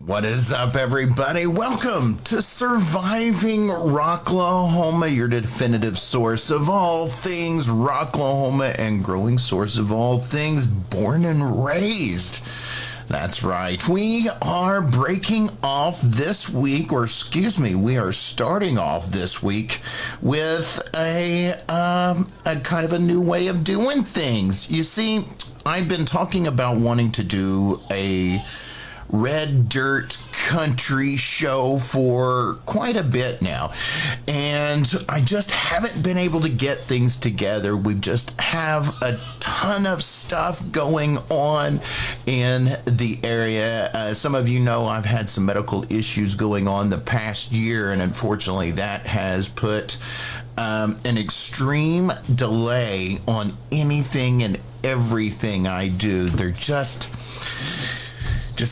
What is up, everybody? Welcome to Surviving Rocklahoma, your definitive source of all things Rocklahoma and growing source of all things born and raised. That's right. We are breaking off this week, we are starting off this week with a kind of a new way of doing things. You see, I've been talking about wanting to do a red dirt country show for quite a bit now, and I just haven't been able to get things together. We just have a ton of stuff going on in the area. Some of you know I've had some medical issues going on the past year, and unfortunately that has put an extreme delay on anything and everything I do. They're just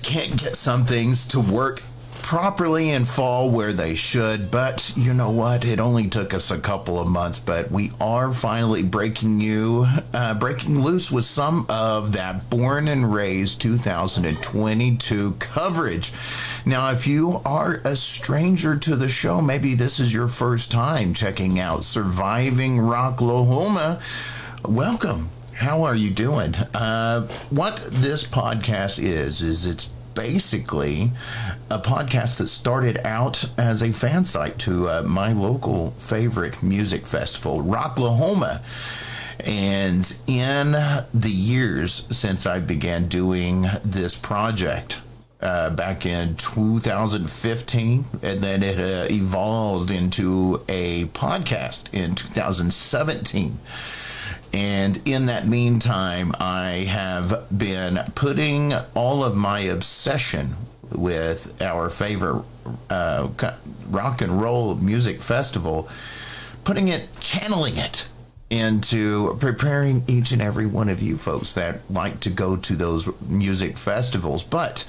can't get some things to work properly and fall where they should. But you know what? It only took us a couple of months, but we are finally breaking loose with some of that Born and Raised 2022 coverage. Now, if you are a stranger to the show, maybe this is your first time checking out Surviving Rocklahoma, welcome. How are you doing? What this podcast is it's basically a podcast that started out as a fan site to my local favorite music festival, Rocklahoma. And in the years since I began doing this project, back in 2015, and then it evolved into a podcast in 2017. And in that meantime, I have been putting all of my obsession with our favorite rock and roll music festival, channeling it into preparing each and every one of you folks that like to go to those music festivals. But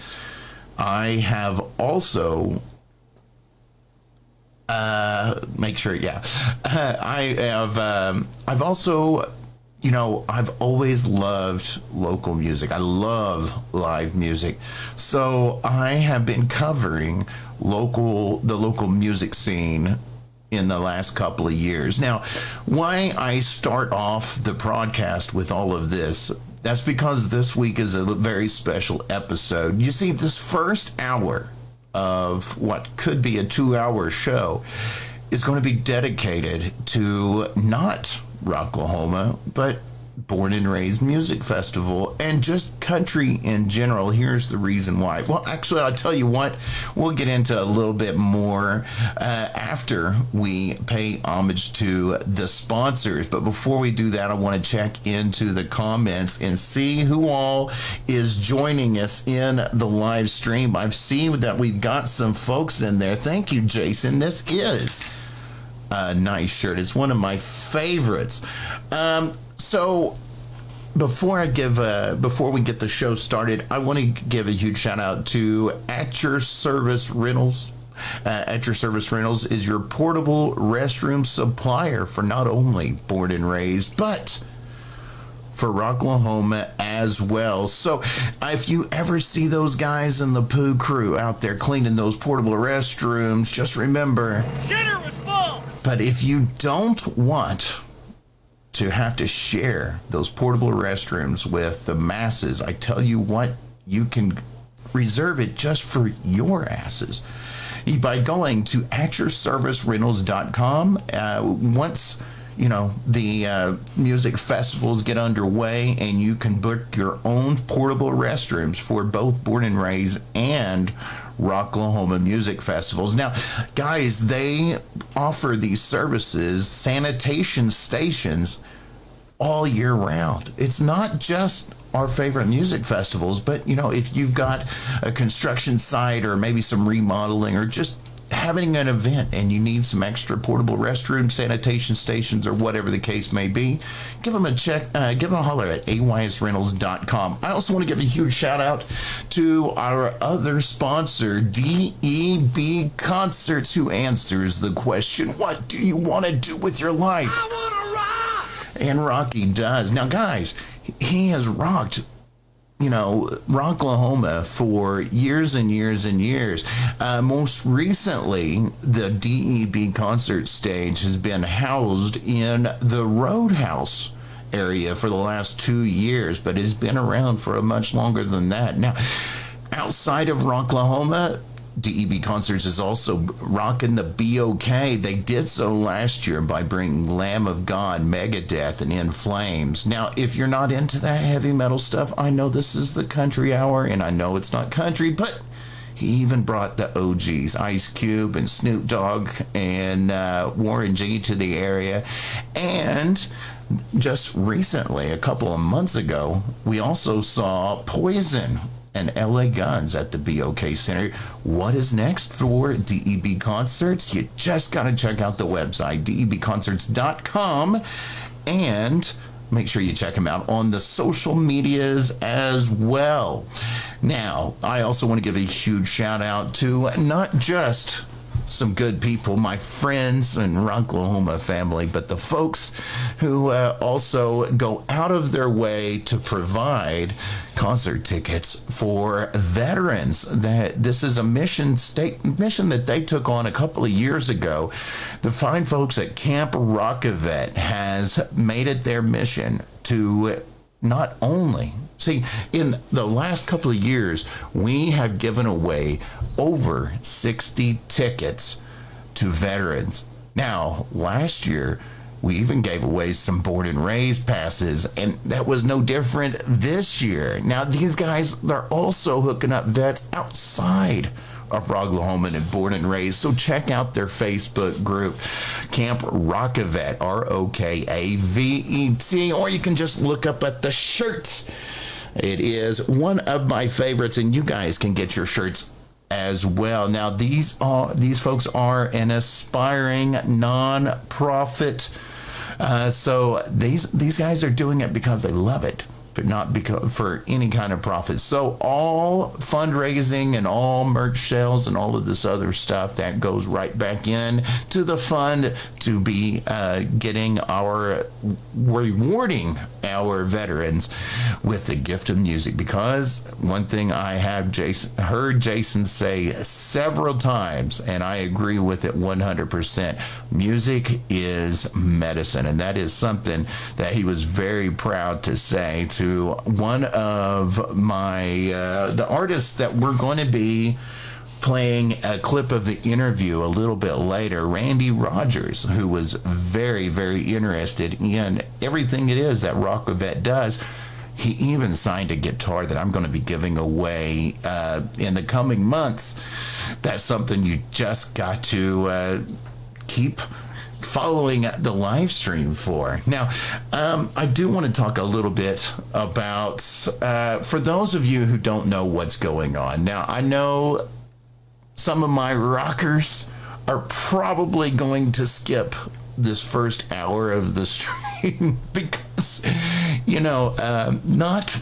I have also I've also, I've always loved local music. I love live music. So I have been covering the local music scene in the last couple of years. Now, why I start off the broadcast with all of this, that's because this week is a very special episode. You see, this first hour of what could be a 2-hour show is going to be dedicated to not Rocklahoma, but Born and Raised Music Festival and just country in general. Here's the reason why. Well, actually, I'll tell you what, we'll get into a little bit more after we pay homage to the sponsors. But before we do that, I want to check into the comments and see who all is joining us in the live stream. I've seen that we've got some folks in there. Thank you, Jason. This is a nice shirt. It's one of my favorites. So before we get the show started, I want to give a huge shout out to At Your Service Rentals. At Your Service Rentals is your portable restroom supplier for not only Born and Raised, but for Rocklahoma as well. So if you ever see those guys in the poo crew out there cleaning those portable restrooms, just remember, shitter was full. But if you don't want to have to share those portable restrooms with the masses, I tell you what, you can reserve it just for your asses by going to atyourservicerentals.com. Once the music festivals get underway, and you can book your own portable restrooms for both Born and Raised and Rocklahoma music festivals. Now, guys, they offer these services, sanitation stations, all year round. It's not just our favorite music festivals, but if you've got a construction site or maybe some remodeling or just having an event and you need some extra portable restrooms, sanitation stations, or whatever the case may be, give them a holler at aysrentals.com. I also want to give a huge shout out to our other sponsor, DEB Concerts, who answers the question, what do you want to do with your life? I want to rock! And Rocky does. Now, guys, he has rocked Rocklahoma for years and years and years. Most recently, the DEB concert stage has been housed in the Roadhouse area for the last 2 years, but it's been around for much longer than that. Now, outside of Rocklahoma, DEB Concerts is also rocking the BOK. They did so last year by bringing Lamb of God, Megadeth, and In Flames. Now, if you're not into that heavy metal stuff, I know this is the country hour, and I know it's not country, but he even brought the OGs, Ice Cube and Snoop Dogg and Warren G to the area. And just recently, a couple of months ago, we also saw Poison and LA Guns at the BOK Center. What is next for DEB Concerts? You just got to check out the website, debconcerts.com, and make sure you check them out on the social medias as well. Now, I also want to give a huge shout out to not just some good people, my friends and Rocklahoma family, but the folks who also go out of their way to provide concert tickets for veterans. That this is a mission that they took on a couple of years ago. The fine folks at Camp ROK-A-VET has made it their mission to not only see, in the last couple of years, we have given away over 60 tickets to veterans. Now, last year, we even gave away some born and raised passes, and that was no different this year. Now, these guys, they're also hooking up vets outside of Rocklahoma and born and raised. So check out their Facebook group, Camp ROK-A-VET, ROKAVET, or you can just look up at the shirts. It is one of my favorites, and you guys can get your shirts as well. Now, these folks are an aspiring non-profit, so these guys are doing it because they love it, but not because for any kind of profit. So all fundraising and all merch sales and all of this other stuff that goes right back in to the fund to be rewarding our veterans with the gift of music. Because one thing I have heard Jason say several times, and I agree with it 100%, music is medicine, and that is something that he was very proud to say to one of my the artists that we're going to be playing a clip of the interview a little bit later, Randy Rogers, who was very, very interested in everything it is that ROK-A-VET does. He even signed a guitar that I'm going to be giving away in the coming months. That's something you just got to keep following the live stream for. Now, I do want to talk a little bit about, for those of you who don't know what's going on. Now, I know some of my rockers are probably going to skip this first hour of the stream because, not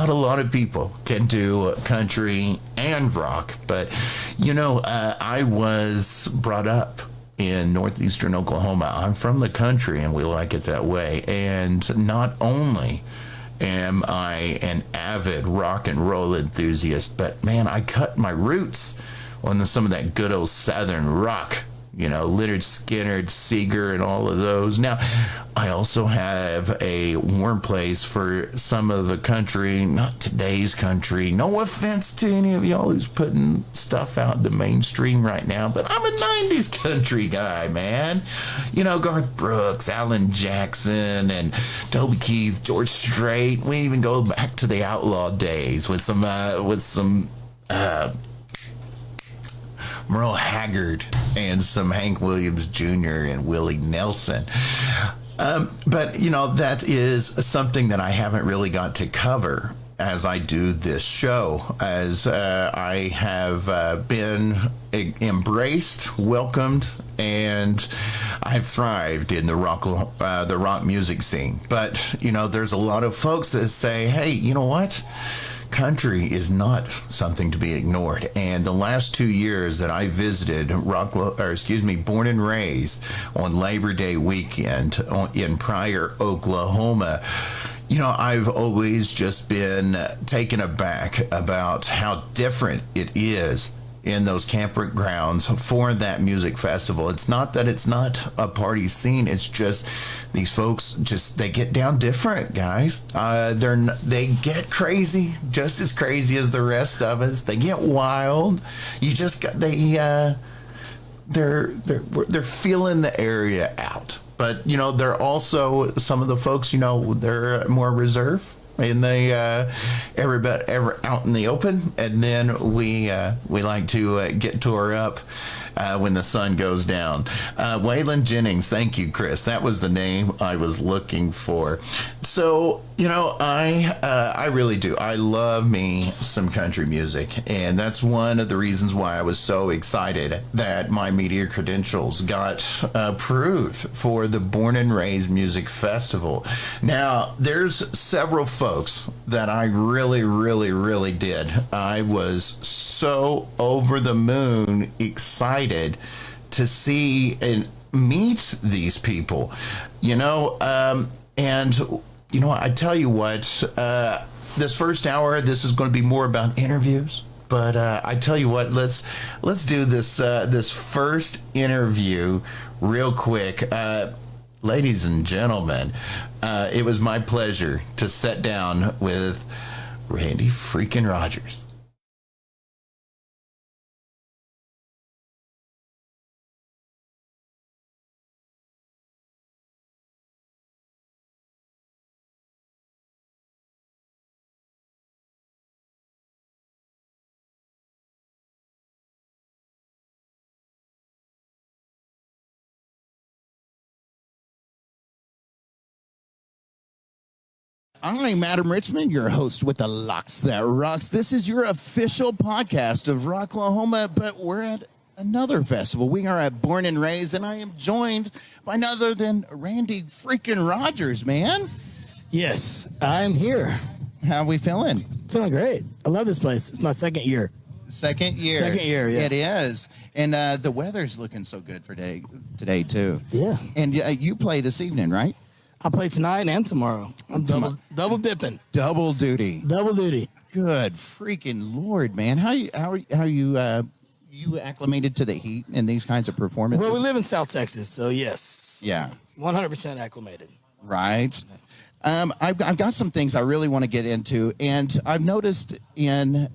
a lot of people can do country and rock, but, I was brought up in northeastern Oklahoma. I'm from the country, and we like it that way. And not only am I an avid rock and roll enthusiast, but man, I cut my roots on some of that good old southern rock, Lynyrd Skynyrd, Seeger, and all of those. Now, I also have a warm place for some of the country, not today's country. No offense to any of y'all who's putting stuff out in the mainstream right now, but I'm a 90s country guy, man. Garth Brooks, Alan Jackson, and Toby Keith, George Strait. We even go back to the outlaw days with some Merle Haggard and some Hank Williams Jr. and Willie Nelson. But, that is something that I haven't really got to cover as I do this show, as I have been embraced, welcomed, and I've thrived in the rock music scene. But, there's a lot of folks that say, hey, you know what? Country is not something to be ignored. And the last 2 years that I visited Born and Raised on Labor Day weekend in Pryor, Oklahoma, I've always just been taken aback about how different it is in those campgrounds for that music festival. It's not that it's not a party scene. It's just these folks they get down different, guys. They get crazy, just as crazy as the rest of us. They get wild. They're feeling the area out. But they're also some of the folks. They're more reserved. And they everybody out in the open, and then we like to get tore up when the sun goes down. Waylon Jennings, thank you, Chris. That was the name I was looking for. So I really do. I love me some country music, and that's one of the reasons why I was so excited that my media credentials got approved for the Born and Raised Music Festival. Now, there's several folks that I really, really, really did. I was so over the moon excited to see and meet these people, I tell you what, this first hour, this is going to be more about interviews. But I tell you what, let's do this first interview real quick. Ladies and gentlemen, it was my pleasure to sit down with Randy freaking Rogers. I'm Adam Richmond, your host with the Locks That Rocks. This is your official podcast of Rocklahoma, but we're at another festival. We are at Born and Raised, and I am joined by none other than Randy freaking Rogers, man. Yes, I'm here. How are we feeling? Feeling great. I love this place. It's my second year. Second year. Second year, yeah. It is. And the weather's looking so good for today, too. Yeah. And you play this evening, right? I'll play tonight and tomorrow. I'm double dipping. Double duty. Double duty. Good freaking Lord, man. How you acclimated to the heat and these kinds of performances? Well, we live in South Texas, so yes. Yeah. 100% acclimated. Right. I've got some things I really want to get into, and I've noticed in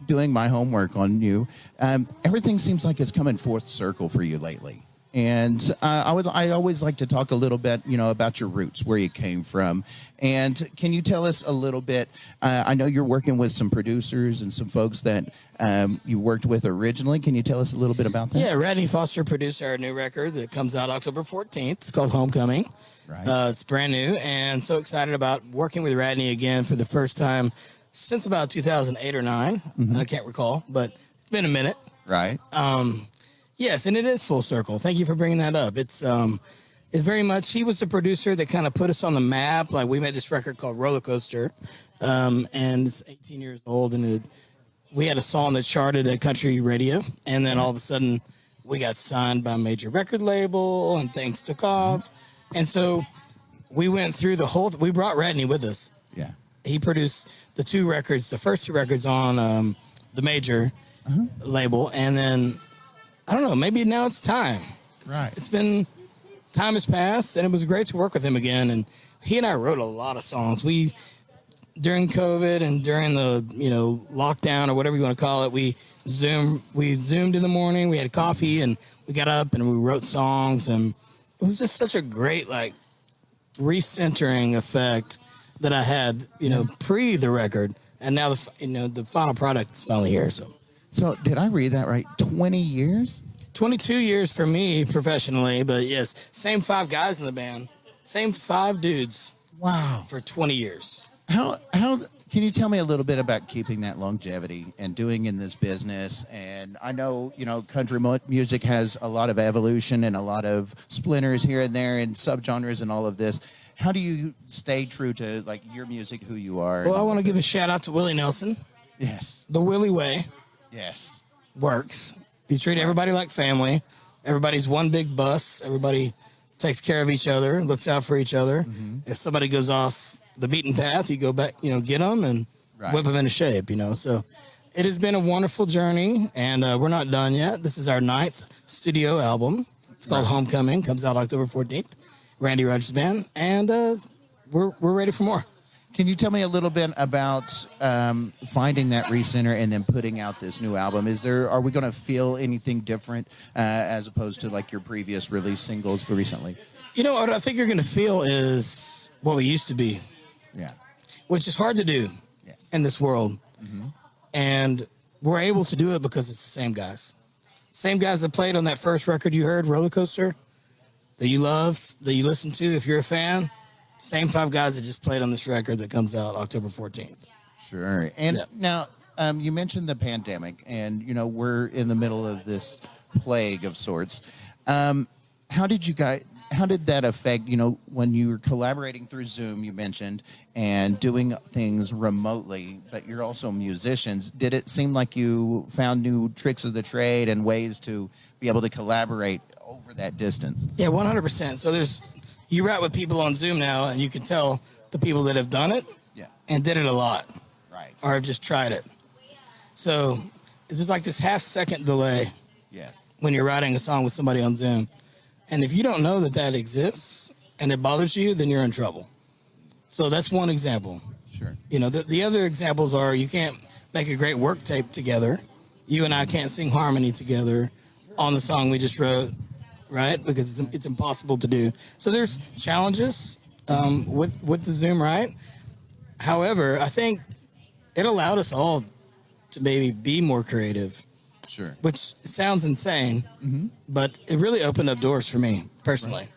doing my homework on you, everything seems like it's coming full circle for you lately. And I always like to talk a little bit, about your roots, where you came from. And can you tell us a little bit? I know you're working with some producers and some folks that you worked with originally. Can you tell us a little bit about that? Yeah, Radney Foster produced our new record that comes out October 14th. It's called Homecoming. Right. It's brand new, and so excited about working with Radney again for the first time since about 2008 or 9. Mm-hmm. I can't recall, but it's been a minute. Right. Yes, and it is full circle. Thank you for bringing that up. It's very much, he was the producer that kind of put us on the map. Like, we made this record called Roller Coaster, and it's 18 years old, and we had a song that charted at country radio, and then all of a sudden we got signed by a major record label, and things took off. And so we went through the whole, we brought Radney with us. Yeah. He produced the first two records on the major label, and then I don't know, maybe now it's time. Right. It's been, time has passed, and it was great to work with him again. And he and I wrote a lot of songs. During COVID and during the, lockdown or whatever you want to call it, we zoomed in the morning, we had coffee, and we got up and we wrote songs. And it was just such a great, recentering effect that I had, pre the record. And now the final product is finally here, So did I read that right? 20 years? 22 years for me professionally, but yes, same 5 guys in the band, same 5 dudes. Wow. For 20 years. How can you tell me a little bit about keeping that longevity and doing in this business? And I know, country music has a lot of evolution and a lot of splinters here and there and subgenres and all of this. How do you stay true to your music, who you are? Well, I want to give a shout out to Willie Nelson. Yes. The Willie way. Yes. Works. You treat everybody like family. Everybody's one big bus. Everybody takes care of each other, looks out for each other. Mm-hmm. If somebody goes off the beaten path. You go back, get them and whip them into shape, So it has been a wonderful journey, and we're not done yet. This is our 9th studio album. It's called Homecoming. Comes out October 14th. Randy Rogers Band, and we're ready for more. Can you tell me a little bit about finding that recenter and then putting out this new album? Are we going to feel anything different as opposed to like your previous release singles recently? What I think you're going to feel is what we used to be. Yeah. Which is hard to do in this world. Mm-hmm. And we're able to do it because it's the same guys. Same guys that played on that first record you heard, Roller Coaster, that you love, that you listen to if you're a fan. Same 5 guys that just played on this record that comes out October 14th. Sure. And now you mentioned the pandemic, and, we're in the middle of this plague of sorts. How did that affect, when you were collaborating through Zoom, you mentioned, and doing things remotely, but you're also musicians. Did it seem like you found new tricks of the trade and ways to be able to collaborate over that distance? Yeah, 100%. So you rap with people on Zoom now, and you can tell the people that have done it and did it a lot. Right. Or have just tried it. So it's just like this half-second delay when you're writing a song with somebody on Zoom. And if you don't know that exists and it bothers you, then you're in trouble. So that's one example. Sure. The other examples are you can't make a great work tape together. You and I can't sing harmony together on the song we just wrote, right? Because it's impossible to do. So there's challenges with the Zoom, right? However, I think it allowed us all to maybe be more creative. Sure. Which sounds insane, but it really opened up doors for me personally. Right.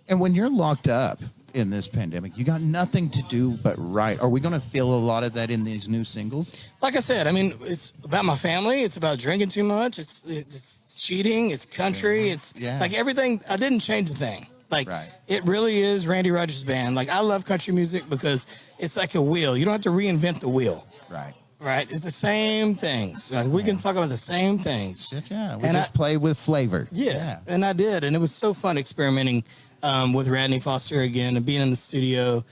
And when you're locked up in this pandemic, you got nothing to do but write. Are we going to feel a lot of that in these new singles? Like I said, it's about my family. It's about drinking too much. It's cheating. It's country. It's like everything. I didn't change a thing. It really is Randy Rogers Band. Like, I love country music because it's like a wheel. You don't have to reinvent the wheel. Right. It's the same things. We can talk about the same things. Yeah. We just play with flavor. Yeah. And I did. And it was so fun experimenting with Radney Foster again and being in the studio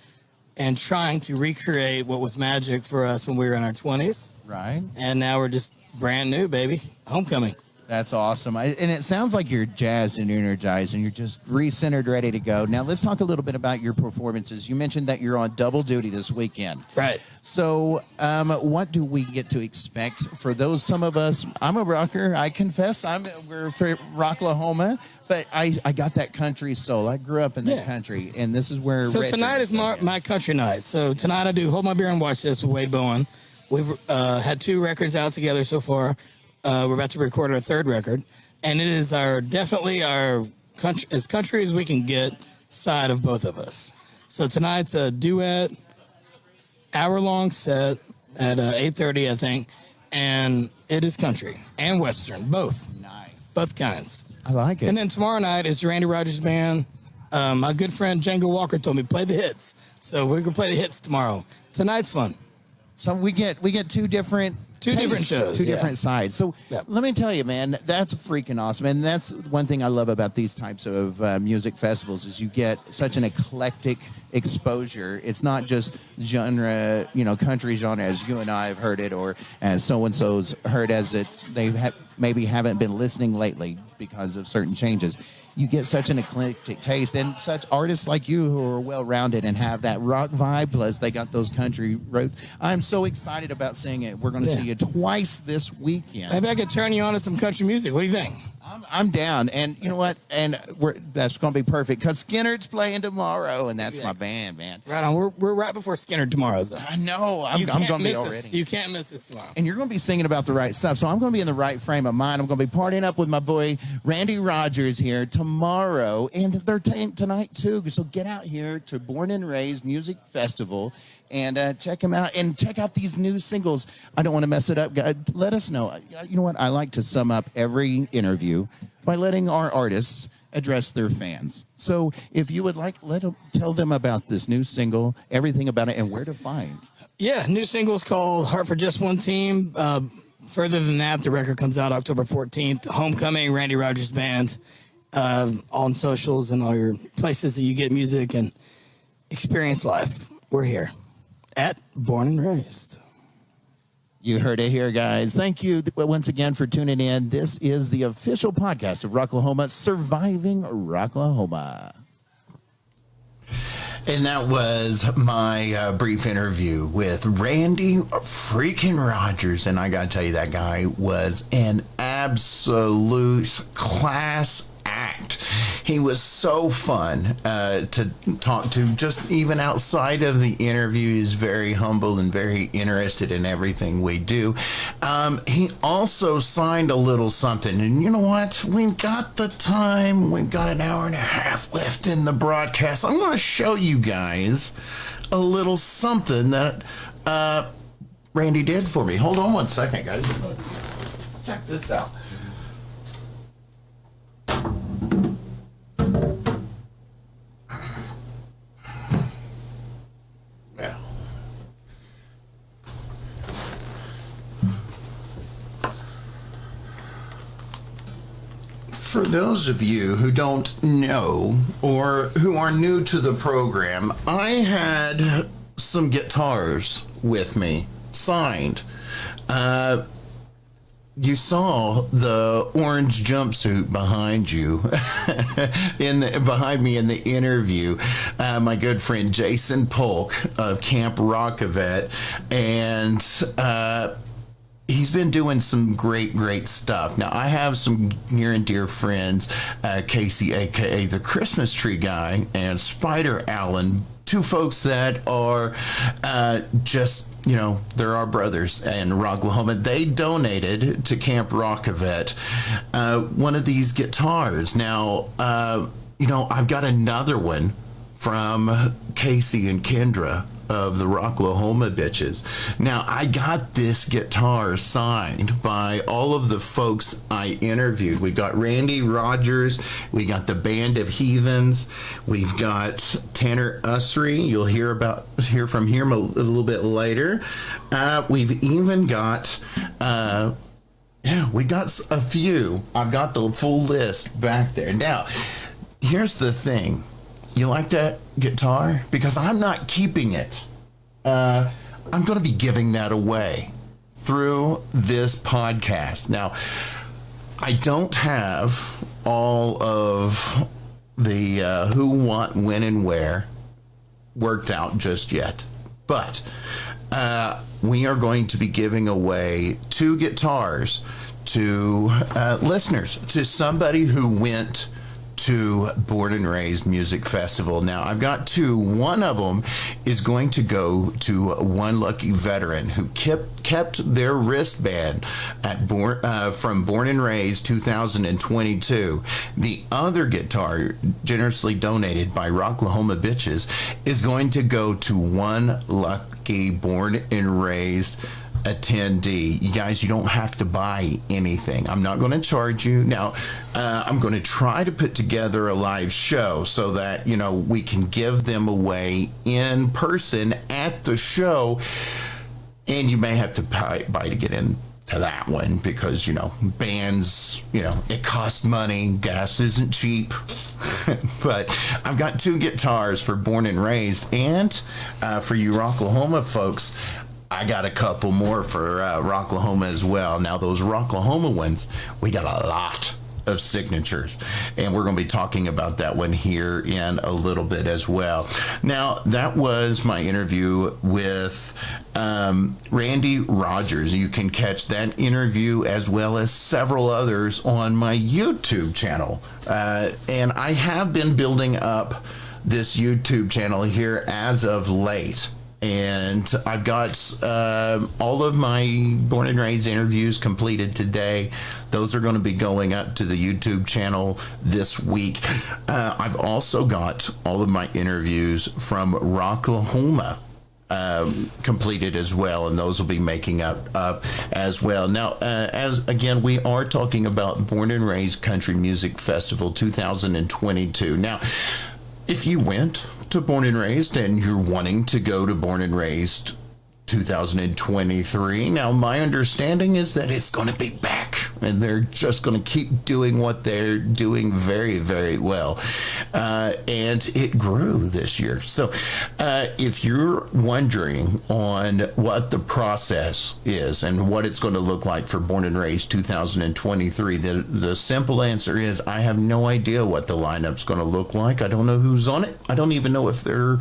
and trying to recreate what was magic for us when we were in our 20s. Right. And now we're just brand new, baby. Homecoming. That's awesome. And it sounds like you're jazzed and energized and you're just recentered, ready to go. Now, let's talk a little bit about your performances. You mentioned that you're on double duty this weekend. Right. So what do we get to expect for those? Some of us, I'm a rocker. I confess we're from Rocklahoma, but I got that country soul. I grew up in that country, and this is where... So tonight is my country night. So tonight I do Hold My Beer and Watch This with Wade Bowen. We've had 2 records out together so far. We're about to record our 3rd record, and it is definitely our country as we can get side of both of us. So tonight's a duet, hour-long set at 8:30, I think, and it is country and Western, both. Nice. Both kinds. I like it. And then tomorrow night is the Randy Rogers Band. My good friend Django Walker told me play the hits, so we're gonna play the hits tomorrow. Tonight's fun. So we get 2 different... different shows. 2 different sides. So let me tell you, man, that's freaking awesome. And that's one thing I love about these types of music festivals is you get such an eclectic exposure. It's not just genre, country genre as you and I have heard it or as so-and-so's heard as maybe haven't been listening lately because of certain changes. You get such an eclectic taste and such artists like you who are well-rounded and have that rock vibe, plus they got those country roots. I'm so excited about seeing it. We're going to see you twice this weekend. Maybe I could turn you on to some country music. What do you think? I'm down. And you know what? And that's going to be perfect because Skinner's playing tomorrow, and that's my band, man. Right on. We're right before Skinner tomorrow. So. I know. I'm going to be already. You can't miss this tomorrow. And you're going to be singing about the right stuff. So I'm going to be in the right frame of mind. I'm going to be partying up with my boy Randy Rogers here tomorrow, and they're tonight too. So get out here to Born and Raised Music Festival and check him out and check out these new singles. I don't want to mess it up. Let us know. You know what? I like to sum up every interview by letting our artists address their fans. So if you would like, tell them about this new single, everything about it, and where to find. Yeah, new single's called Heart for Just One Team. Further than that, the record comes out October 14th. Homecoming, Randy Rogers Band, on socials and all your places that you get music and experience life. We're here. at Born and Raised. You heard it here, guys. Thank you once again for tuning in. This is the official podcast of Rocklahoma, Surviving Rocklahoma. And that was my brief interview with Randy freaking Rogers. And I got to tell you, that guy was an absolute class act. He was so fun to talk to, just even outside of the interview. He's very humble and very interested in everything we do. He also signed a little something, and you know what? We've got the time. We've got an hour and a half left in the broadcast. I'm going to show you guys a little something that Randy did for me. Hold on one second, guys. Check this out. For those of you who don't know or who are new to the program, I had some guitars with me, signed. You saw the orange jumpsuit behind you, behind me in the interview. My good friend Jason Polk of Camp ROK-A-VET, and he's been doing some great stuff. Now, I have some near and dear friends, Casey, a.k.a. the Christmas Tree Guy, and Spider Allen, two folks that are just, you know, they're our brothers in Rocklahoma. They donated to Camp ROK-A-VET one of these guitars. Now, you know, I've got another one from Casey and Kendra of the Rocklahoma bitches. Now, I got this guitar signed by all of the folks I interviewed. We got Randy Rogers, we got the Band of Heathens, we've got Tanner Usrey. You'll hear from him a little bit later. We've even got we got a few. I've got the full list back there. Now, here's the thing. You like that guitar? Because I'm not keeping it. I'm going to be giving that away through this podcast. Now, I don't have all of the who, what, when, and where worked out just yet. But we are going to be giving away 2 guitars to listeners, to somebody who went to Born and Raised Music Festival. Now, I've got 2. One of them is going to go to one lucky veteran who kept their wristband at from Born and Raised 2022. The other guitar, generously donated by Rocklahoma Bitches, is going to go to one lucky Born and Raised attendee. You guys, you don't have to buy anything. I'm not going to charge you. Now, I'm going to try to put together a live show so that, you know, we can give them away in person at the show. And you may have to buy to get in to that one because, you know, bands, you know, it costs money. Gas isn't cheap. But I've got 2 guitars for Born and Raised, and for you Rocklahoma folks, I got a couple more for Rocklahoma as well. Now, those Rocklahoma ones, we got a lot of signatures, and we're going to be talking about that one here in a little bit as well. Now, that was my interview with Randy Rogers. You can catch that interview as well as several others on my YouTube channel. And I have been building up this YouTube channel here as of late. And I've got all of my Born and Raised interviews completed today. Those are going to be going up to the YouTube channel this week. I've also got all of my interviews from Rocklahoma completed as well, and those will be making up as well. Now, as again, we are talking about Born and Raised Country Music Festival 2022. Now, if you went to Born and Raised and you're wanting to go to Born and Raised 2023, now my understanding is that it's going to be back and they're just going to keep doing what they're doing very, very well. And it grew this year. So if you're wondering on what the process is and what it's going to look like for Born and Raised 2023, the simple answer is I have no idea what the lineup's going to look like. I don't know who's on it. I don't even know if they're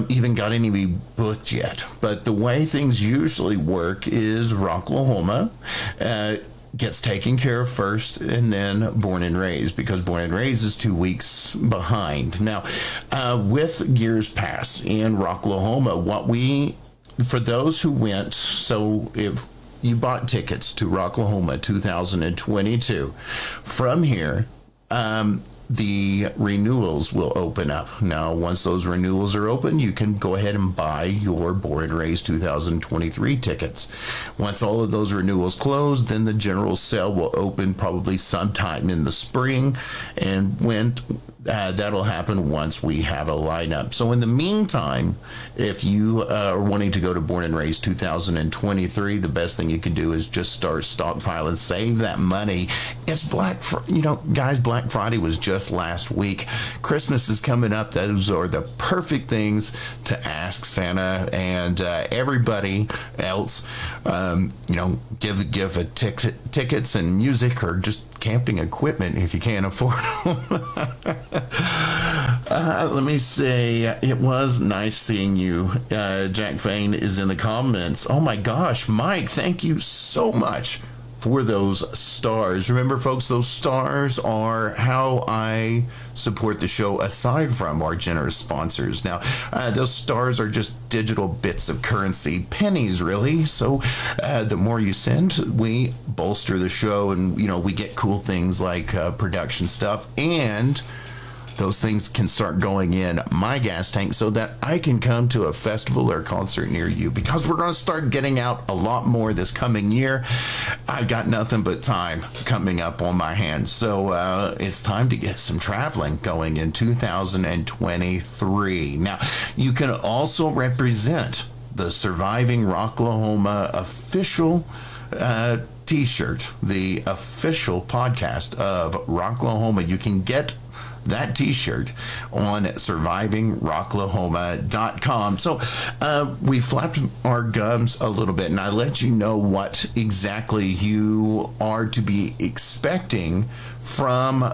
even got any booked yet. But the way things usually work is Rocklahoma gets taken care of first, and then Born and Raised, because Born and Raised is 2 weeks behind. Now, with Years Pass in Rocklahoma, for those who went, so if you bought tickets to Rocklahoma 2022, from here, the renewals will open up. Now, once those renewals are open, you can go ahead and buy your Born and Raised 2023 tickets. Once all of those renewals close, then the general sale will open probably sometime in the spring, and that'll happen once we have a lineup. So in the meantime, if you are wanting to go to Born and Raised 2023, the best thing you can do is just start stockpiling, save that money. It's Black Friday was just last week. Christmas is coming up. Those are the perfect things to ask Santa and everybody else. Give a tickets and music, or just camping equipment if you can't afford them. Let me say, it was nice seeing you. Jack Fain is in the comments. Oh my gosh, Mike, thank you so much for those stars. Remember, folks, those stars are how I support the show aside from our generous sponsors. Now, those stars are just digital bits of currency, pennies really. So the more you send, we bolster the show, and we get cool things like production stuff, and those things can start going in my gas tank so that I can come to a festival or concert near you, because we're going to start getting out a lot more this coming year. I've got nothing but time coming up on my hands. So it's time to get some traveling going in 2023. Now, you can also represent the Surviving Rocklahoma official t-shirt, the official podcast of Rocklahoma. You can get that t-shirt on survivingrocklahoma.com. So we flapped our gums a little bit, and I let you know what exactly you are to be expecting from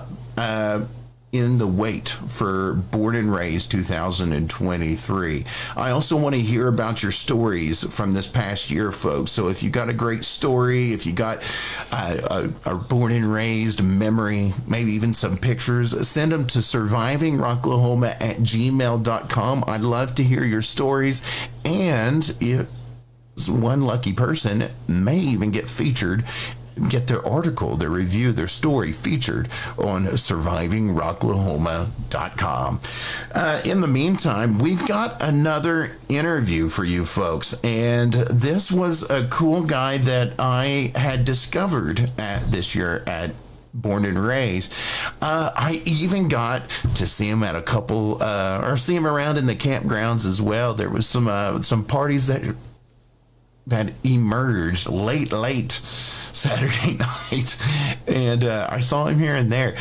in the wait for Born and Raised 2023. I also want to hear about your stories from this past year, folks. So if you got a great story, if you got a Born and Raised memory, maybe even some pictures, send them to survivingrocklahoma@gmail.com. I'd love to hear your stories, and if one lucky person may even get their article, their review, their story featured on survivingrocklahoma.com. In the meantime, we've got another interview for you folks, and this was a cool guy that I had discovered this year at Born and Raised. I even got to see him at a couple, or see him around in the campgrounds as well. There was some parties that emerged late Saturday night, and I saw him here and there.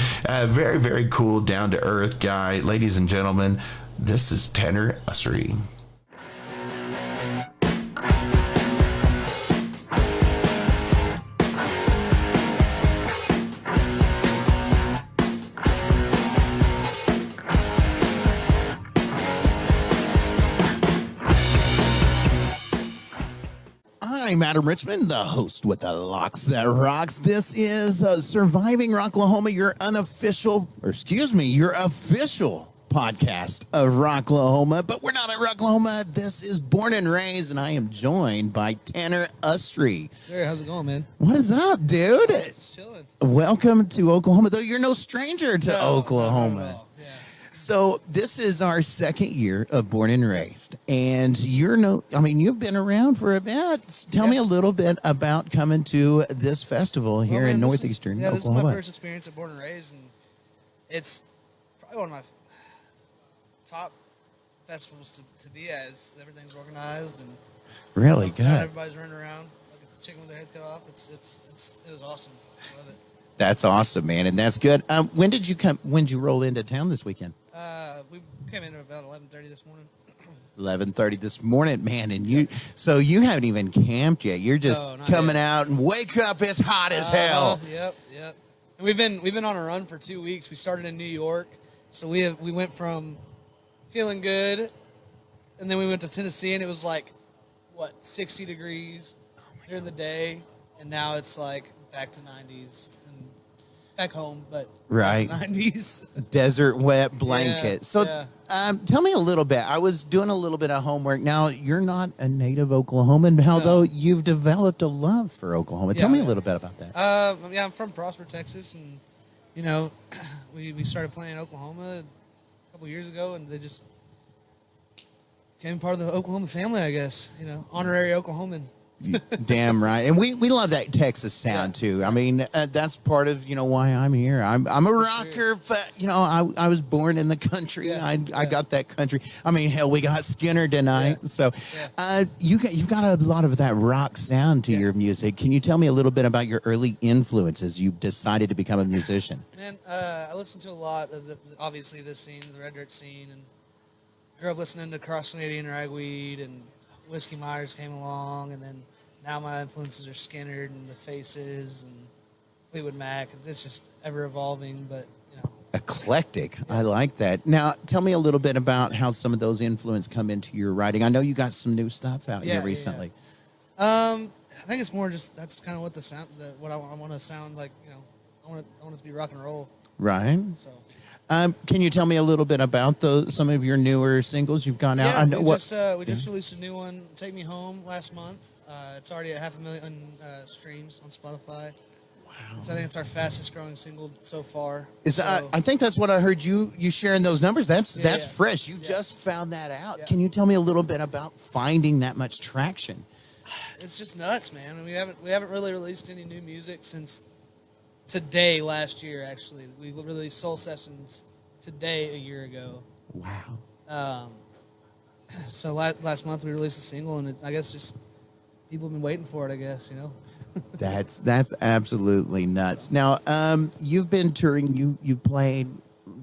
Very, very cool, down-to-earth guy. Ladies and gentlemen, this is Tanner Usrey. I'm Adam Richmond, the host with the Locks That Rocks. This is Surviving Rocklahoma, your official podcast of Rocklahoma. But we're not at Rocklahoma. This is Born and Raised, and I am joined by Tanner Usrey. Sir, how's it going, man? What is up, dude? Just chilling. Welcome to Oklahoma, though you're no stranger to Oklahoma. Not at all. Yeah. So this is our second year of Born and Raised, and you've been around for a bit. Tell me a little bit about coming to this festival here in northeastern Oklahoma. This is my first experience at Born and Raised, and it's probably one of my top festivals to be at. Everything's organized and really good. everybody's running around like a chicken with their head cut off. It was awesome. I love it. That's awesome, man, and that's good. When did you roll into town this weekend? We came in at about 11:30 this morning. 11:30 this morning, man, and you haven't even camped yet. You're just coming out and wake up. It's hot as hell. Yep. And we've been on a run for 2 weeks. We started in New York, so we went from feeling good, and then we went to Tennessee, and it was like 60 degrees during the day, and now it's like back to 90s and back home, but right 90s. Desert wet blanket. Tell me a little bit. I was doing a little bit of homework. Now, you're not a native Oklahoman, although you've developed a love for Oklahoma. Tell me a little bit about that. I'm from Prosper, Texas, and we started playing in Oklahoma a couple years ago, and they just became part of the Oklahoma family, I guess. Honorary Oklahoman. Damn right. And we love that Texas sound too. I mean, that's part of why I'm here. I'm a rocker, but I was born in the country. I got that country. I mean, hell, we got Skinner tonight. So you've got a lot of that rock sound to your music. Can you tell me a little bit about your early influences? You decided to become a musician. Man, I listened to a lot of obviously this scene, the Red Dirt scene, and grew up listening to Cross Canadian Ragweed, and Whiskey Myers came along, and then now my influences are Skinner and the Faces and Fleetwood Mac. It's just ever evolving, but eclectic. I like that. Now, tell me a little bit about how some of those influences come into your writing. I know you got some new stuff out here recently. I think it's more just that's kind of what the sound, what I want to sound like. I want it to be rock and roll. Right. So. Can you tell me a little bit about some of your newer singles you've gone out? Yeah, we just released a new one, "Take Me Home," last month. It's already at 500,000 streams on Spotify. Wow! I think it's our fastest growing single so far. I think that's what I heard you sharing those numbers. That's fresh. You just found that out. Yeah. Can you tell me a little bit about finding that much traction? It's just nuts, man. We haven't really released any new music since today last year. Actually, we released Soul Sessions today a year ago. Wow. So last month we released a single, and I guess just people have been waiting for it. I guess That's absolutely nuts. Now, you've been touring. You played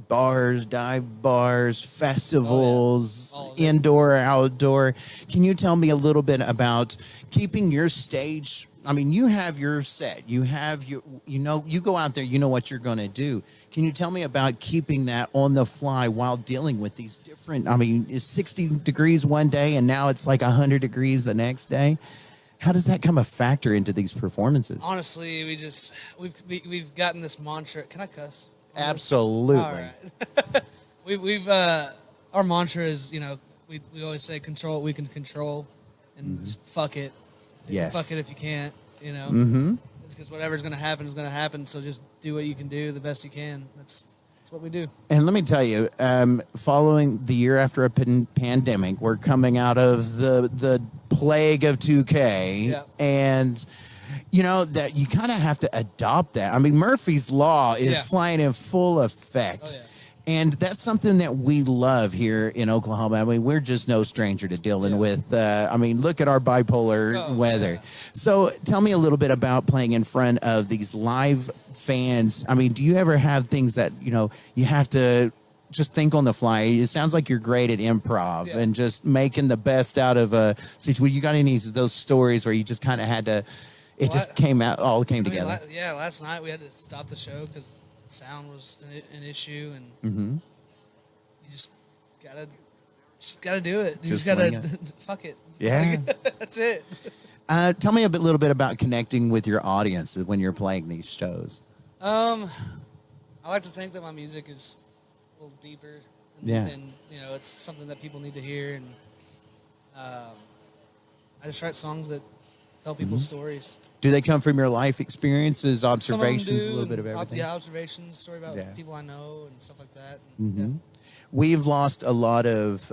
bars, dive bars, festivals, indoor, outdoor. Can you tell me a little bit about keeping your stage? I mean, you have your set. You have you go out there. You know what you're going to do. Can you tell me about keeping that on the fly while dealing with these different? I mean, it's 60 degrees one day, and now it's like 100 degrees the next day. How does that come a factor into these performances? Honestly, we've gotten this mantra. Can I cuss? Absolutely. All right. we've our mantra is we always say control what we can control, and just fuck it. Yes. Fuck it if you can't. Mm-hmm. It's because whatever's going to happen is going to happen. So just do what you can do the best you can. That's what we do. And let me tell you, following the year after a pandemic, we're coming out of the plague of 2K, and that you kind of have to adopt that. I mean, Murphy's Law is flying in full effect. Oh, yeah. And that's something that we love here in Oklahoma. I mean, we're just no stranger to dealing with, look at our bipolar weather. Yeah. So tell me a little bit about playing in front of these live fans. I mean, do you ever have things that, you have to just think on the fly? It sounds like you're great at improv and just making the best out of a situation. You got any of those stories where you just kind of had to, all came together? Last night we had to stop the show because sound was an issue, and you just gotta do it. You just gotta fuck it. Yeah. That's it. Tell me little bit about connecting with your audience when you're playing these shows. I like to think that my music is a little deeper, and it's something that people need to hear, and I just write songs that tell people stories. Do they come from your life experiences, observations, a little bit of everything? Yeah, observations, story about people I know and stuff like that. We've lost a lot of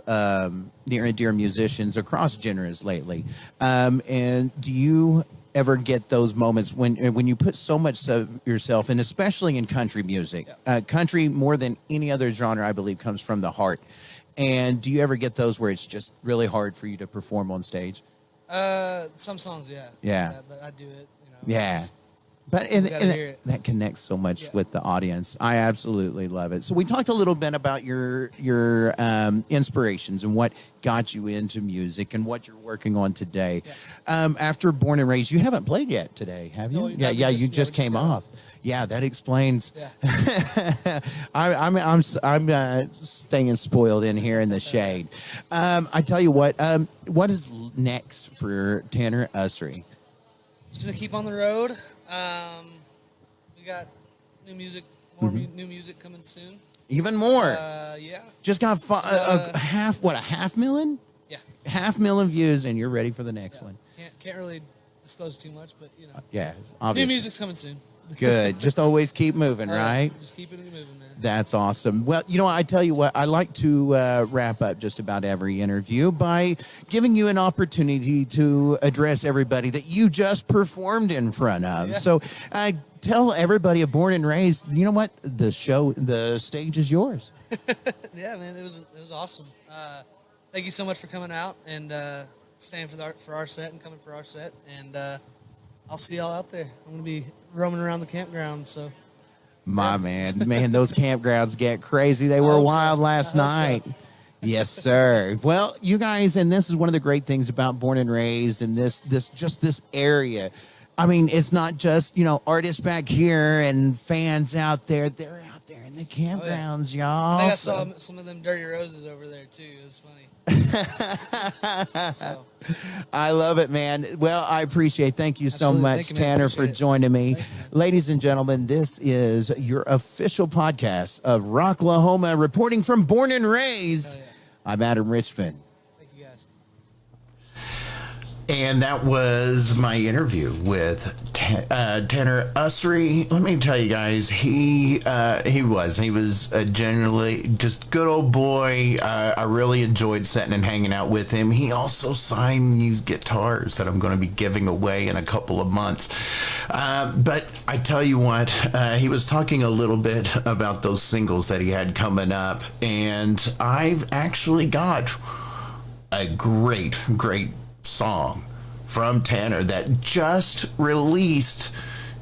near and dear musicians across genres lately. And do you ever get those moments when you put so much of yourself, and especially in country music, country more than any other genre, I believe, comes from the heart. And do you ever get those where it's just really hard for you to perform on stage? Some songs, yeah. Yeah. But I do it, you know. Yeah. just- But gotta hear it. that connects so much Yeah. with the audience. I absolutely love it. So we talked a little bit about your inspirations and what got you into music and what you're working on today. Yeah. After Born and Raised, you haven't played yet today, have you? No, yeah, we you just came got off. Yeah, that explains. Yeah. I'm staying spoiled in here in the shade. I tell you what is next for Tanner Usrey? Just gonna keep on the road. We got new music, more new music coming soon. Even more. Yeah. Just got a half million? Yeah. 500,000 views, and you're ready for the next one. Can't really disclose too much, but you know. Yeah, New obviously. music's coming soon. Good. Just always keep moving, All right. right? Just keep it moving, man. That's awesome. Well, you know, I tell you what, I like to wrap up just about every interview by giving you an opportunity to address everybody that you just performed in front of. Yeah. So I tell everybody of Born and Raised, you know what? The stage is yours. Yeah, man, it was awesome. Thank you so much for coming out and staying for our set and coming for our set. And I'll see y'all out there. I'm gonna be roaming around the campground. So, Man, those campgrounds get crazy. They were hope so. wild last I hope night. so. Yes, sir. Well, you guys, and this is one of the great things about Born and Raised and this area. I mean, it's not just, artists back here and fans out there. They're out there in the campgrounds, y'all. I think I So- saw some of them dirty roses over there too. It was funny. So, I love it, man. Well, I appreciate. Thank you so Absolutely. much, Thank you, man. Tanner, for Appreciate it. joining me. Thank you, man. Ladies and gentlemen, this is your official podcast of Rocklahoma, reporting from Born and Raised. Oh, yeah. I'm Adam Richmond. thank you guys. And that was my interview with Tanner Usrey. Let me tell you guys, he was a genuinely just good old boy. I really enjoyed sitting and hanging out with him. He also signed these guitars that I'm going to be giving away in a couple of months. But I tell you what, he was talking a little bit about those singles that he had coming up, and I've actually got a great song from Tanner that just released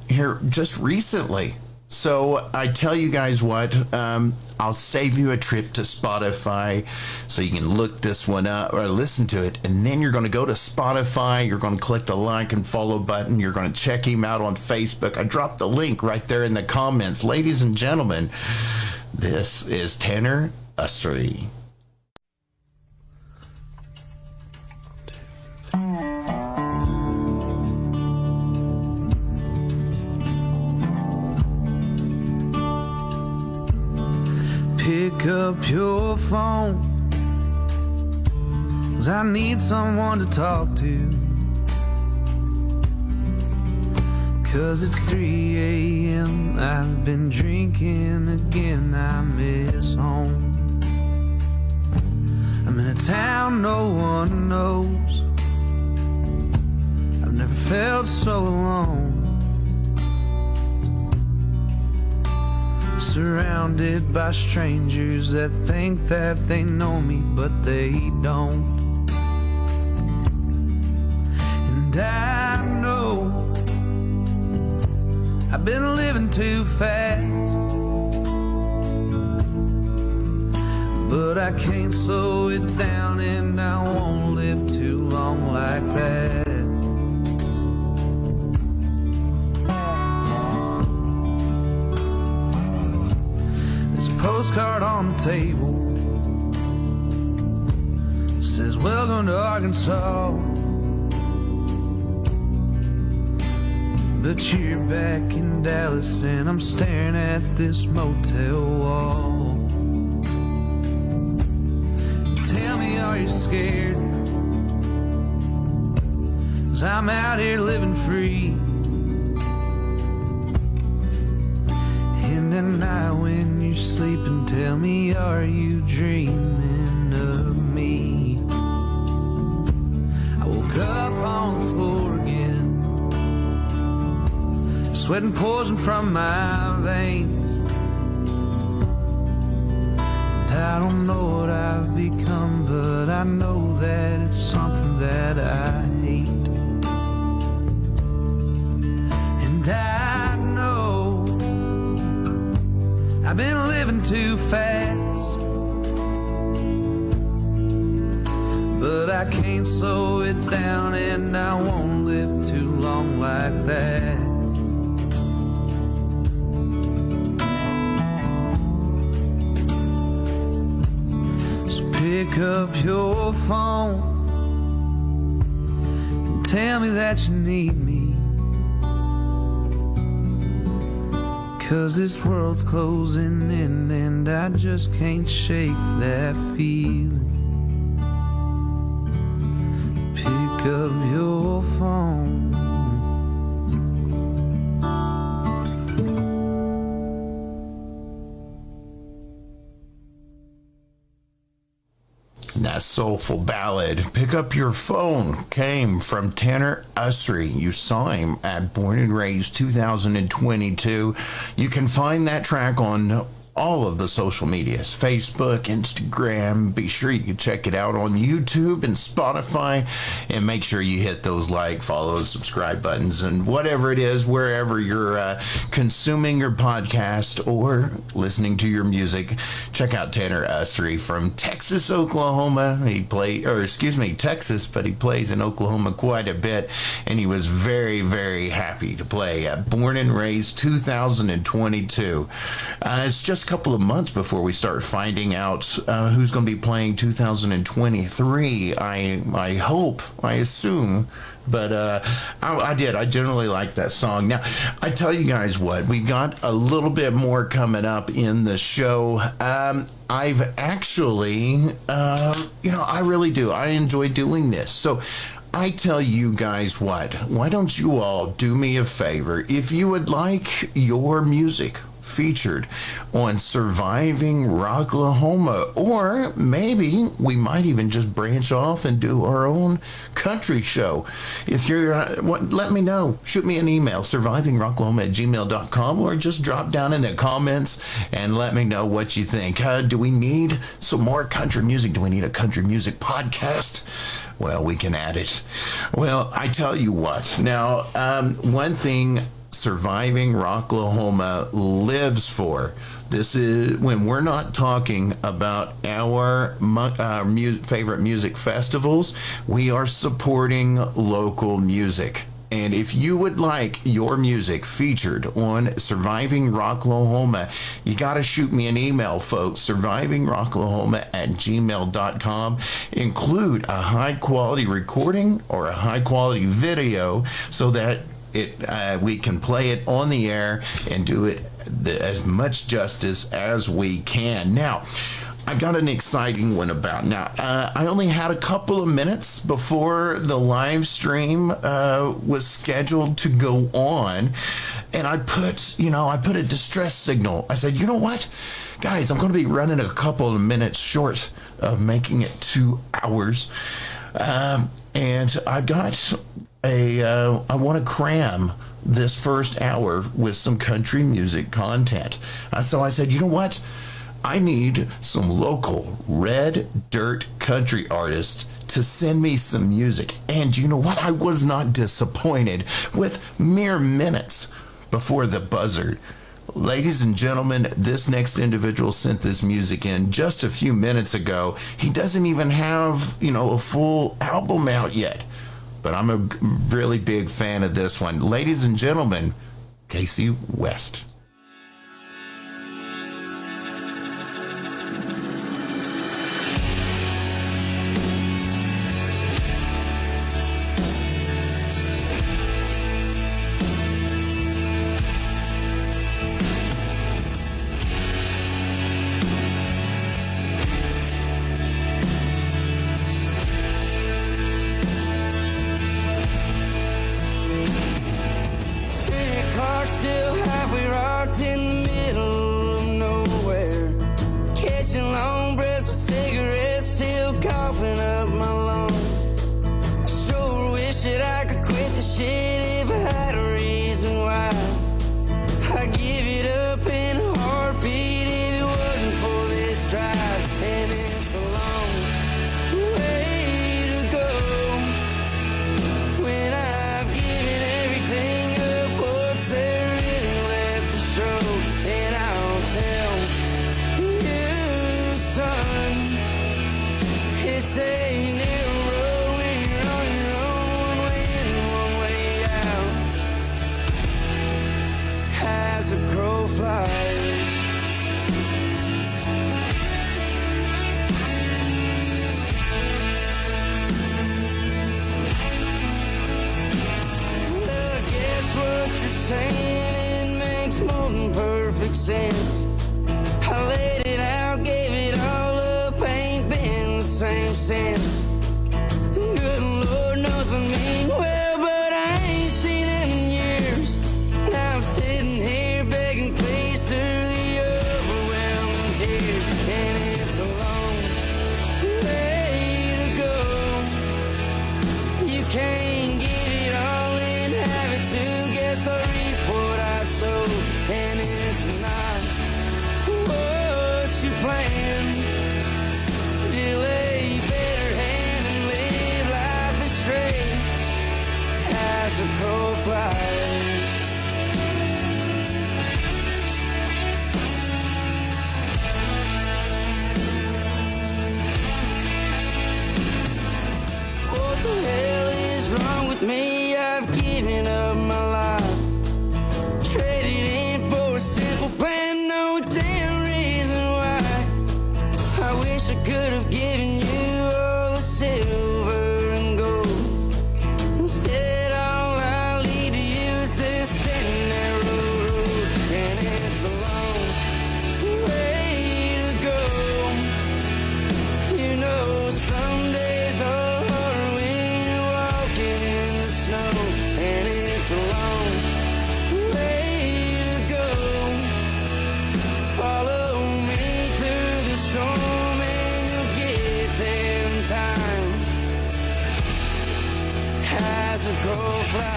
here just recently. So I tell you guys what, I'll save you a trip to Spotify so you can look this one up or listen to it, and then you're going to go to Spotify, you're going to click the like and follow button, you're going to check him out on Facebook. I dropped the link right there in the comments. Ladies and gentlemen, this is Tanner Usrey. Pick up your phone, 'cause I need someone to talk to. 'Cause it's 3 a.m. I've been drinking again. I miss home. I'm in a town no one knows. I've never felt so alone. Surrounded by strangers that think that they know me, but they don't. And I know I've been living too fast, but I can't slow it down, and I won't live too long like that. Postcard on the table says welcome to Arkansas, but you're back in Dallas and I'm staring at this motel wall. Tell me, are you scared? 'Cause I'm out here living free. And at night when you're sleeping, tell me, are you dreaming of me? I woke up on the floor again, sweating poison from my veins. And I don't know what I've become, but I know that it's something that I hate. I've been living too fast, but I can't slow it down, and I won't live too long like that. So pick up your phone and tell me that you need me, 'cause this world's closing in and I just can't shake that feeling. Pick up your phone. And that soulful ballad, Pick Up Your Phone, came from Tanner Usrey. You saw him at Born and Raised 2022. You can find that track on all of the social medias, Facebook, Instagram. Be sure you can check it out on YouTube and Spotify, and make sure you hit those like, follow, subscribe buttons, and whatever it is, wherever you're consuming your podcast or listening to your music. Check out Tanner Usrey from Texas, Oklahoma. Texas, but he plays in Oklahoma quite a bit, and he was very, very happy to play at Born and Raised 2022. It's just couple of months before we start finding out who's going to be playing 2023. I hope, I assume, but I generally like that song. Now, I tell you guys what, we got a little bit more coming up in the show. I've actually, I really do. I enjoy doing this. So I tell you guys what, why don't you all do me a favor? If you would like your music featured on Surviving Rocklahoma, or maybe we might even just branch off and do our own country show. If you're, let me know. Shoot me an email, survivingrocklahoma@gmail.com, or just drop down in the comments and let me know what you think. Do we need some more country music? Do we need a country music podcast? Well, we can add it. Well, I tell you what. Now, one thing Surviving Rocklahoma lives for. This is when we're not talking about our favorite music festivals, we are supporting local music. And if you would like your music featured on Surviving Rocklahoma, you got to shoot me an email, folks, survivingrocklahoma@gmail.com. Include a high-quality recording or a high-quality video so that we can play it on the air and do it as much justice as we can. Now, I got an exciting one about. Now, I only had a couple of minutes before the live stream was scheduled to go on, and I put a distress signal. I said, you know what, guys, I'm going to be running a couple of minutes short of making it 2 hours, and I've got I want to cram this first hour with some country music content. So I said, you know what? I need some local red dirt country artists to send me some music. And you know what? I was not disappointed with mere minutes before the buzzer. Ladies and gentlemen, this next individual sent this music in just a few minutes ago. He doesn't even have, a full album out yet. But I'm a really big fan of this one. Ladies and gentlemen, Casey West. When I've given everything up, what's there really flies. Well, I guess what you're saying, it makes more than perfect sense. I laid it out, gave it all up, ain't been the same since. Good Lord knows I mean well, but I ain't seen it in years. Now I'm sitting here begging please through the overwhelming tears. And it's a long way to go. You can't give it all and have it too. Guess I reap what I sow. And it's not what you planned. Delay better hand and live life astray as the crow flies. What the hell is wrong with me? I've given up my life, traded in for a simple plan, no damn reason why. I wish I could have given you all the silver and gold. Instead, all I leave to you is this thin narrow road. And it's a long way to go. You know, some days are harder when you're walking in the snow. And it's a long way to go. Follow me through the storm and you'll get there in time. As the crow flies.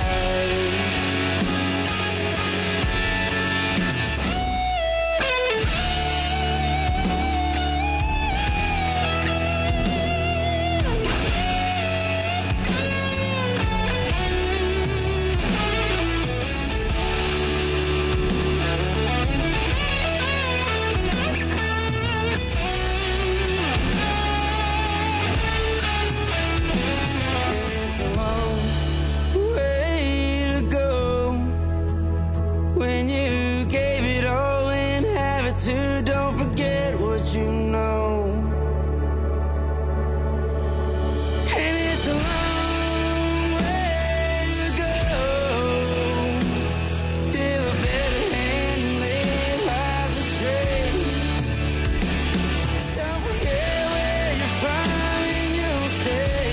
It's a long way to go. When you gave it all and have it too, don't forget what you know. And it's a long way to go. Deal a better hand and live life astray. Don't forget where you're from and you'll stay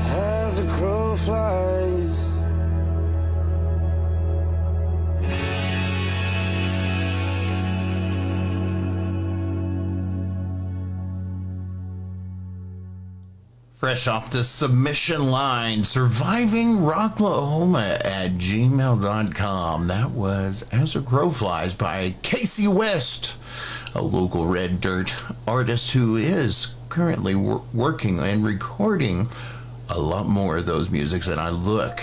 as a crow flies. Fresh off the submission line, surviving Rocklahoma at gmail.com. That was As a Crow Flies by Casey West, a local red dirt artist who is currently working and recording a lot more of those musics. And I look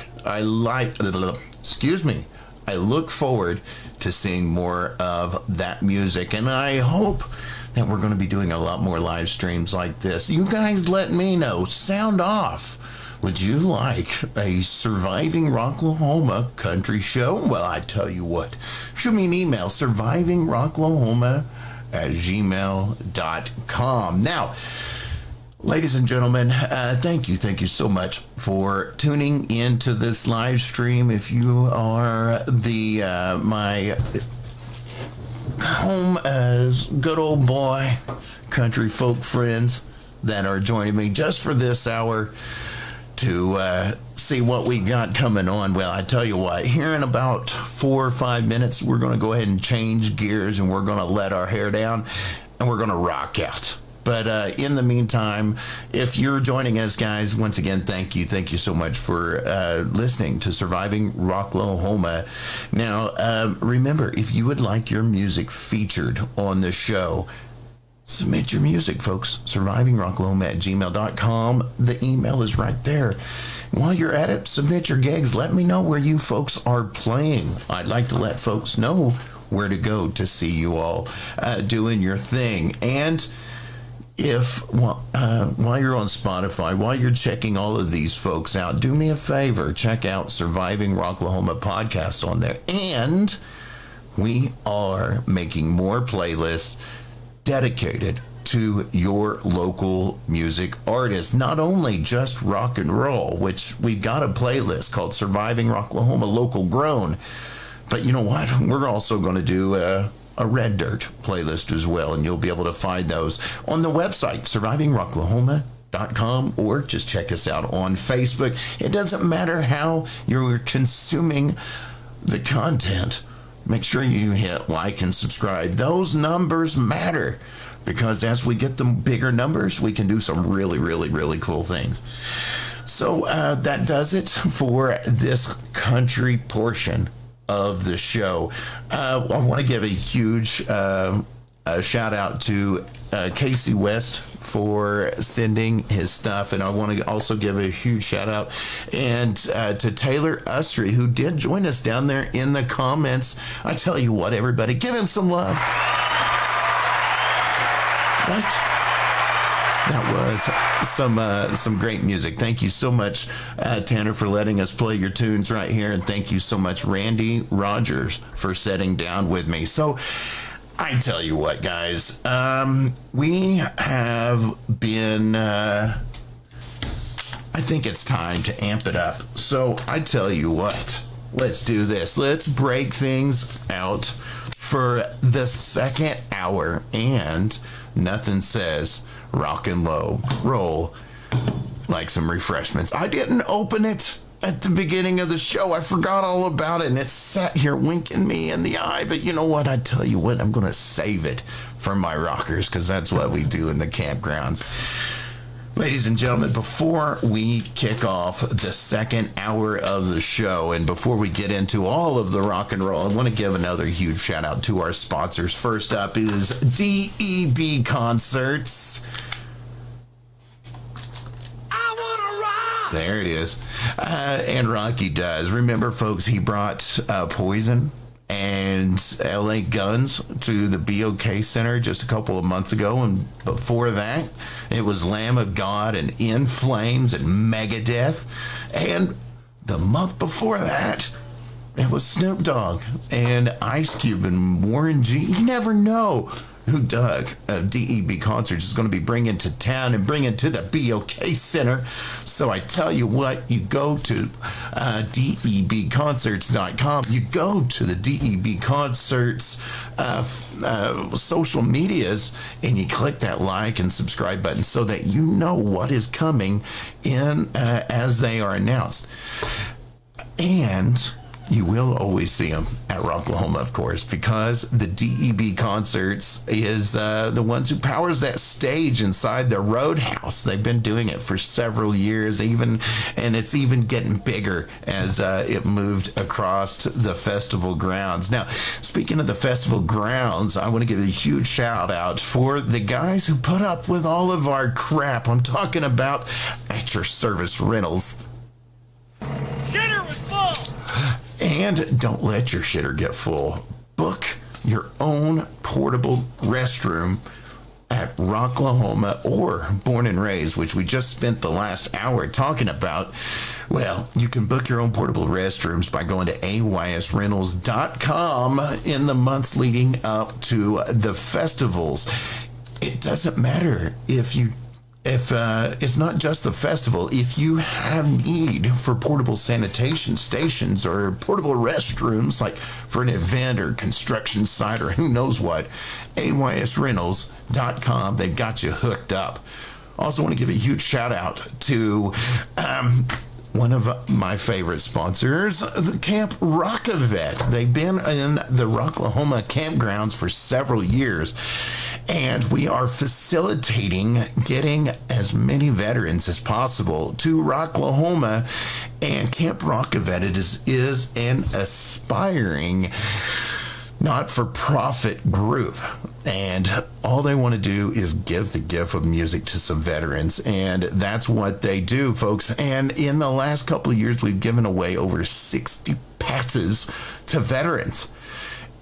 forward to seeing more of that music. And I hope that we're going to be doing a lot more live streams like this. You guys let me know. Sound off. Would you like a surviving Rocklahoma country show? Well, I tell you what. Shoot me an email, survivingrocklahoma@gmail.com. Now, ladies and gentlemen, thank you so much for tuning into this live stream. If you are my home as good old boy country folk friends that are joining me just for this hour to see what we got coming on. Well, I tell you what, here in about 4 or 5 minutes, we're going to go ahead and change gears and we're going to let our hair down and we're going to rock out. But in the meantime, if you're joining us, guys, once again, thank you so much for listening to Surviving Rocklahoma. Now, remember, if you would like your music featured on the show, submit your music, folks. survivingrocklahoma@gmail.com. The email is right there. While you're at it, submit your gigs. Let me know where you folks are playing. I'd like to let folks know where to go to see you all doing your thing. And while you're on Spotify, while you're checking all of these folks out, do me a favor, check out Surviving Rocklahoma podcast on there. And we are making more playlists dedicated to your local music artists, not only just rock and roll, which we've got a playlist called Surviving Rocklahoma Local Grown. But you know what? We're also going to do a Red Dirt playlist as well, and you'll be able to find those on the website, survivingrocklahoma.com, or just check us out on Facebook. It doesn't matter how you're consuming the content. Make sure you hit like and subscribe. Those numbers matter, because as we get the bigger numbers, we can do some really, really, really cool things. So that does it for this country portion of the show. I want to give a huge shout out to Casey West for sending his stuff, and I want to also give a huge shout out and to Taylor Usrey, who did join us down there in the comments. I tell you what, everybody, give him some love. Right? That was some great music. Thank you so much, Tanner, for letting us play your tunes right here. And thank you so much, Randy Rogers, for sitting down with me. So I tell you what, guys, we have been, I think it's time to amp it up. So I tell you what, let's do this. Let's break things out for the second hour, and nothing says rock and roll like some refreshments. I didn't open it at the beginning of the show. I forgot all about it, and it sat here winking me in the eye. But you know what? I tell you what, I'm going to save it for my rockers, because that's what we do in the campgrounds. Ladies and gentlemen, before we kick off the second hour of the show, and before we get into all of the rock and roll, I want to give another huge shout out to our sponsors. First up is DEB Concerts. I want to rock! There it is. And Rocky does. Remember, folks, he brought Poison and LA Guns to the BOK Center just a couple of months ago, and before that it was Lamb of God and In Flames and Megadeth, and the month before that it was Snoop Dogg and Ice Cube and Warren G. You never know who Doug of DEB Concerts is going to be bringing to town and bringing to the BOK Center. So I tell you what, you go to debconcerts.com, you go to the DEB Concerts social medias, and you click that like and subscribe button so that you know what is coming in as they are announced. And you will always see them at Rocklahoma, of course, because the DEB Concerts is the ones who powers that stage inside the Roadhouse. They've been doing it for several years, and it's even getting bigger as it moved across the festival grounds. Now, speaking of the festival grounds, I want to give a huge shout out for the guys who put up with all of our crap. I'm talking about At Your Service Rentals. Shitter was full! And don't let your shitter get full. Book your own portable restroom at Rocklahoma or Born and Raised, which we just spent the last hour talking about. Well, you can book your own portable restrooms by going to aysrentals.com in the months leading up to the festivals. It doesn't matter if it's not just the festival. If you have need for portable sanitation stations or portable restrooms, like for an event or construction site or who knows what, aysrentals.com, they've got you hooked up. Also want to give a huge shout out to one of my favorite sponsors, the Camp ROK-A-VET. They've been in the Rocklahoma campgrounds for several years, and we are facilitating getting as many veterans as possible to Rocklahoma. And Camp ROK-A-VET is an aspiring not-for-profit group, and all they want to do is give the gift of music to some veterans, and that's what they do, folks. And in the last couple of years, we've given away over 60 passes to veterans.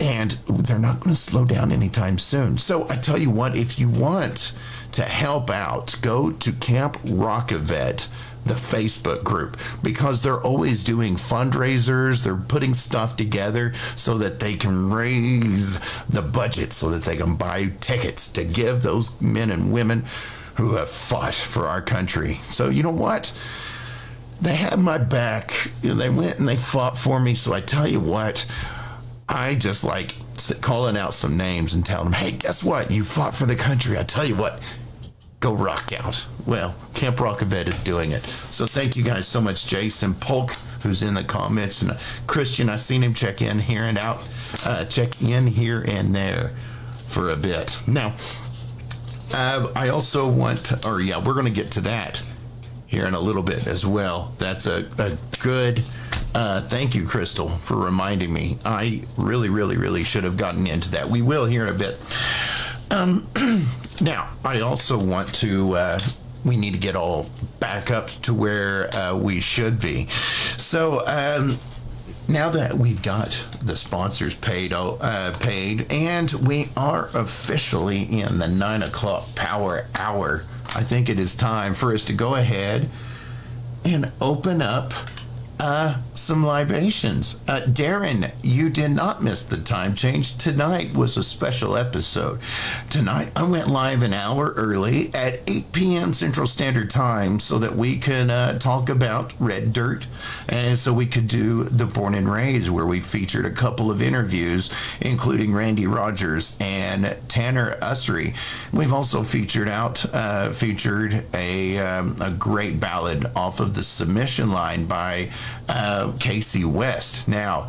And they're not going to slow down anytime soon. So I tell you what, if you want to help out, go to Camp ROK-A-VET, the Facebook group, because they're always doing fundraisers. They're putting stuff together so that they can raise the budget so that they can buy tickets to give those men and women who have fought for our country. So you know what? They had my back. They went and they fought for me. So I tell you what, I just like calling out some names and telling them, hey, guess what? You fought for the country. I tell you what, go rock out. Well, Camp ROK-A-VET is doing it. So thank you guys so much. Jason Polk, who's in the comments, and Christian, I've seen him check in here and out, check in here and there for a bit. Now, I also want, we're going to get to that here in a little bit as well. That's a good, thank you, Crystal, for reminding me. I really should have gotten into that. We will here in a bit. Now, I also want to, we need to get all back up to where we should be. So, now that we've got the sponsors paid, and we are officially in the 9 o'clock power hour, I think it is time for us to go ahead and open up some libations. Darren, you did not miss the time change. Tonight was a special episode. Tonight I went live an hour early at 8 p.m. Central Standard Time so that we can talk about Red Dirt, and so we could do the Born and Raised, where we featured a couple of interviews, including Randy Rogers and Tanner Usrey. We've also featured a great ballad off of the submission line by Casey West. Now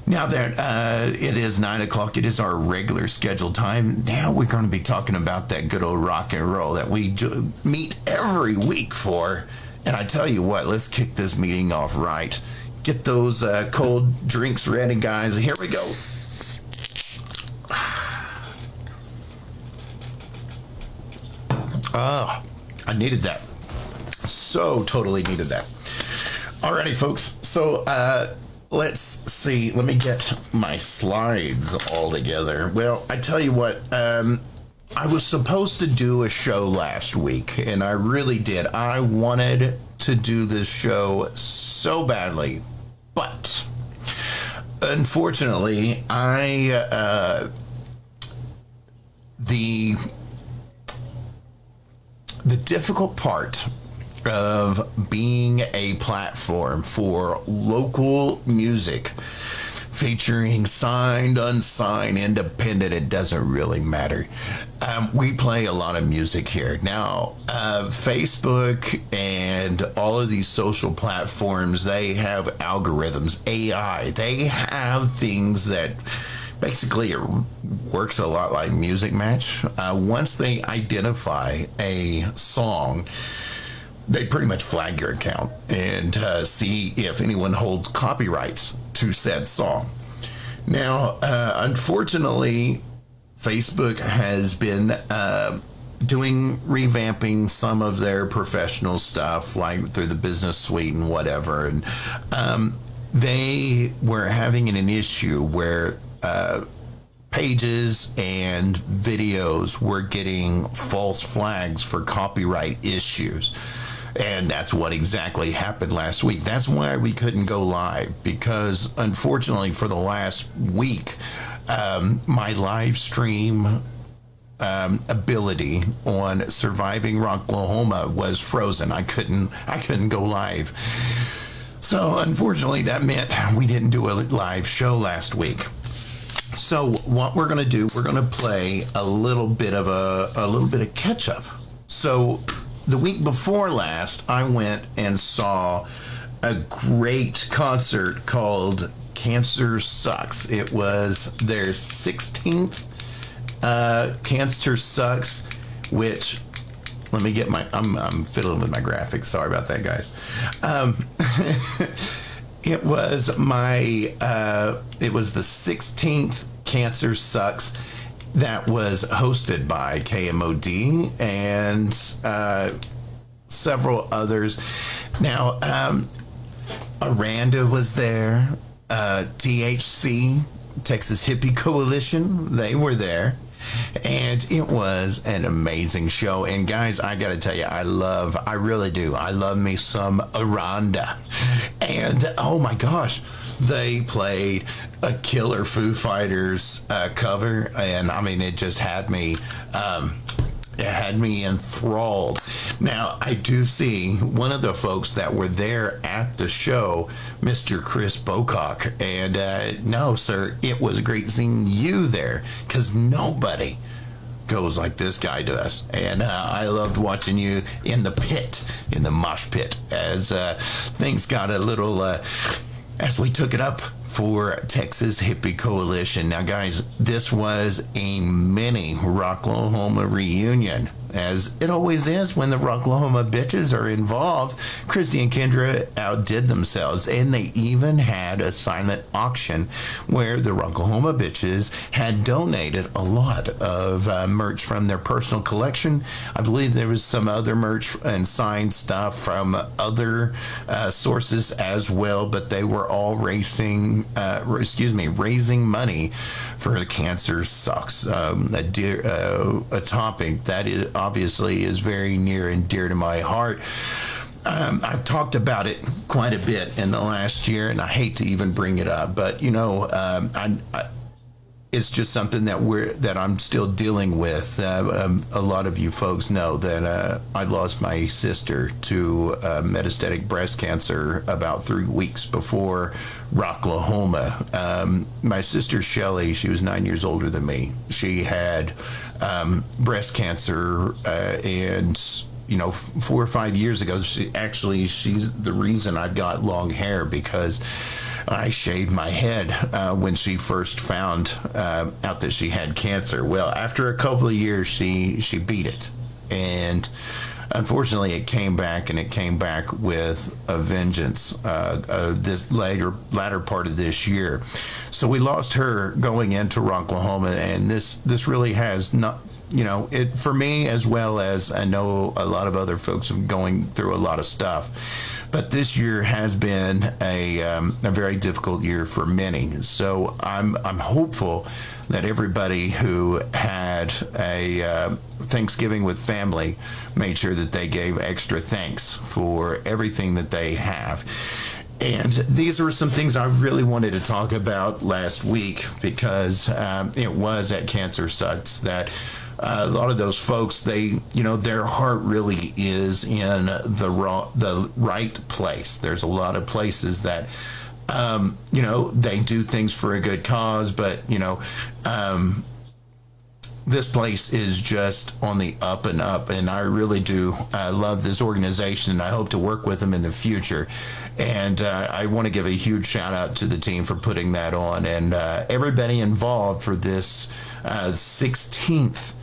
that it is 9 o'clock, it is our regular scheduled time. Now we're going to be talking about that good old rock and roll that we meet every week for. And I tell you what, let's kick this meeting off right. Get those cold drinks ready, guys. Here we go. I needed that. So totally needed that. Alrighty, folks. So let's see. Let me get my slides all together. Well, I tell you what, I was supposed to do a show last week, and I really did. I wanted to do this show so badly, but unfortunately, the difficult part of being a platform for local music featuring signed, unsigned, independent, it doesn't really matter. We play a lot of music here. Now, Facebook and all of these social platforms, they have algorithms, AI. They have things that basically it works a lot like Music Match. Once they identify a song, they pretty much flag your account and see if anyone holds copyrights to said song. Now, unfortunately, Facebook has been revamping some of their professional stuff, like through the business suite and whatever. And they were having an issue where pages and videos were getting false flags for copyright issues. And that's what exactly happened last week. That's why we couldn't go live, because unfortunately for the last week, my live stream ability on Surviving Rocklahoma was frozen. I couldn't go live. So unfortunately that meant we didn't do a live show last week. So what we're going to do, we're going to play a little bit of catch up. So the week before last, I went and saw a great concert called Cancer Sucks. It was their 16th Cancer Sucks, which, let me get I'm fiddling with my graphics. Sorry about that, guys. It was the 16th Cancer Sucks that was hosted by KMOD and several others. Now, Aranda was there. THC Texas Hippie Coalition. They were there. And it was an amazing show. And guys, I got to tell you, I really do. I love me some Aranda. And oh my gosh, they played a killer Foo Fighters cover. And I mean, it just had me. It had me enthralled. Now, I do see one of the folks that were there at the show, Mr. Chris Bocock. And no, sir, it was great seeing you there because nobody goes like this guy does. And I loved watching you in the pit, in the mosh pit, as things got a little, as we took it up for Texas Hippie Coalition. Now, guys, this was a mini Rocklahoma reunion, as it always is when the Rocklahoma bitches are involved. Christy and Kendra outdid themselves, and they even had a silent auction where the Rocklahoma bitches had donated a lot of merch from their personal collection. I believe there was some other merch and signed stuff from other sources as well, but they were all raising money for the Cancer Sucks, a topic that is obviously is very near and dear to my heart. I've talked about it quite a bit in the last year, and I hate to even bring it up, but it's just something that I'm still dealing with. A lot of you folks know that I lost my sister to metastatic breast cancer about 3 weeks before Rocklahoma. My sister Shelly, she was 9 years older than me. She had breast cancer, and 4 or 5 years ago, she's the reason I've got long hair, because I shaved my head when she first found out that she had cancer. Well, after a couple of years, she beat it. And unfortunately, it came back, and it came back with a vengeance this latter part of this year. So we lost her going into Rocklahoma, and this really has not, it for me, as well as I know a lot of other folks are going through a lot of stuff. But this year has been a very difficult year for many. So I'm hopeful that everybody who had a Thanksgiving with family made sure that they gave extra thanks for everything that they have. And these are some things I really wanted to talk about last week, because it was at Cancer Sucks that a lot of those folks, their heart really is in the right place. There's a lot of places that, they do things for a good cause, but, this place is just on the up and up, and I really do love this organization, and I hope to work with them in the future. And I want to give a huge shout out to the team for putting that on, and everybody involved for this 16th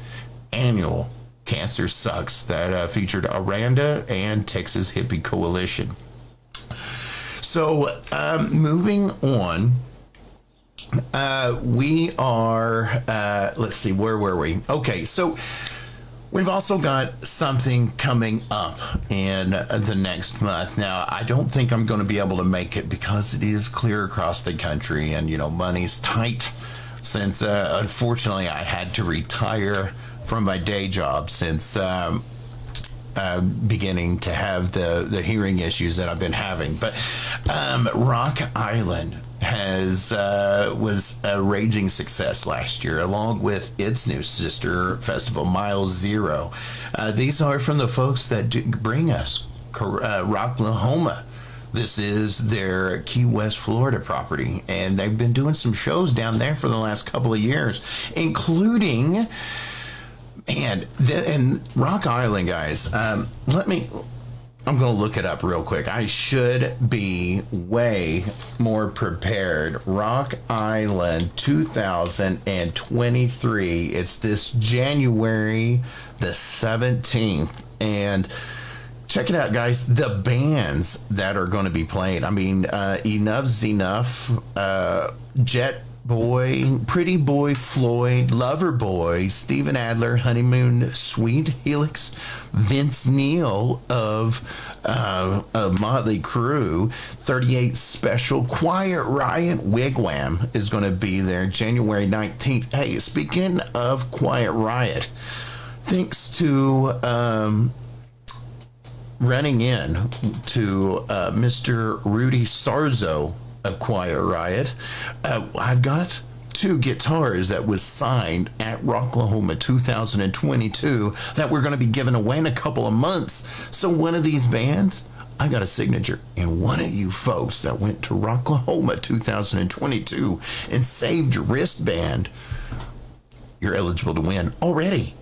annual Cancer Sucks that featured Aranda and Texas Hippie Coalition. So moving on, we are, let's see, where were we? Okay, so we've also got something coming up in the next month. Now, I don't think I'm going to be able to make it because it is clear across the country, and, money's tight, since unfortunately I had to retire from my day job since beginning to have the hearing issues that I've been having. But Rock Island was a raging success last year, along with its new sister festival, Mile Zero. These are from the folks that bring us Rocklahoma. This is their Key West, Florida property, and they've been doing some shows down there for the last couple of years, including, and Rock Island, guys. I'm going to look it up real quick. I should be way more prepared. Rock Island 2023. It's this January the 17th. And check it out, guys. The bands that are going to be playing. I mean, Enough's Enough, Jet Boy, Pretty Boy Floyd, Lover Boy, Steven Adler, Honeymoon, Sweet Helix, Vince Neil of Motley Crue, 38 Special, Quiet Riot, Wigwam is going to be there January 19th. Hey, speaking of Quiet Riot, thanks to running in to Mr. Rudy Sarzo of Quiet Riot, I've got 2 guitars that was signed at Rocklahoma 2022 that we're going to be giving away in a couple of months. So one of these bands, I got a signature, and one of you folks that went to Rocklahoma 2022 and saved your wristband, you're eligible to win already.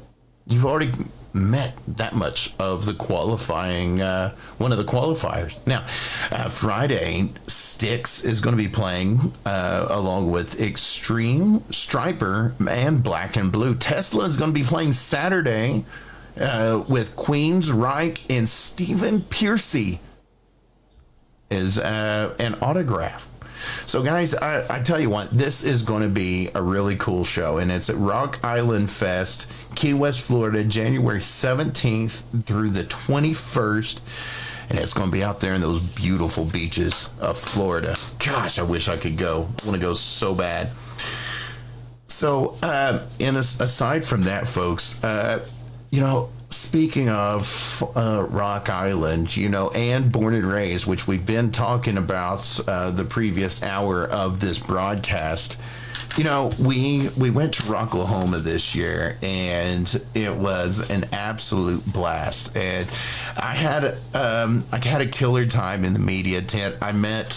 You've already met that much of the qualifying, one of the qualifiers. Now, Friday, Styx is going to be playing along with Extreme, Striper, and Black and Blue. Tesla is going to be playing Saturday with Queens, Reich, and Stephen Piercy is an autograph. So, guys, I tell you what, this is going to be a really cool show, and it's at Rock Island Fest, Key West, Florida, January 17th through the 21st, and it's going to be out there in those beautiful beaches of Florida. Gosh, I wish I could go. I want to go so bad. So, aside from that, folks, speaking of Rock Island, and Born and Raised, which we've been talking about the previous hour of this broadcast, we went to Rocklahoma this year, and it was an absolute blast. And I had a killer time in the media tent. I met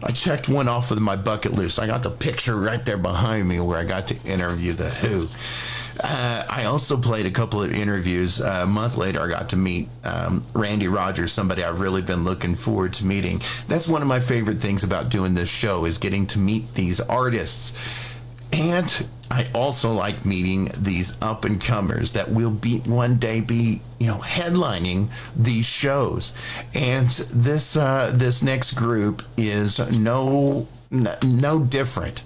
I checked one off of my bucket list. I got the picture right there behind me where I got to interview The Who. I also played a couple of interviews. A month later, I got to meet Randy Rogers, somebody I've really been looking forward to meeting. That's one of my favorite things about doing this show, is getting to meet these artists. And I also like meeting these up-and-comers that will one day be headlining these shows. And this next group is no different.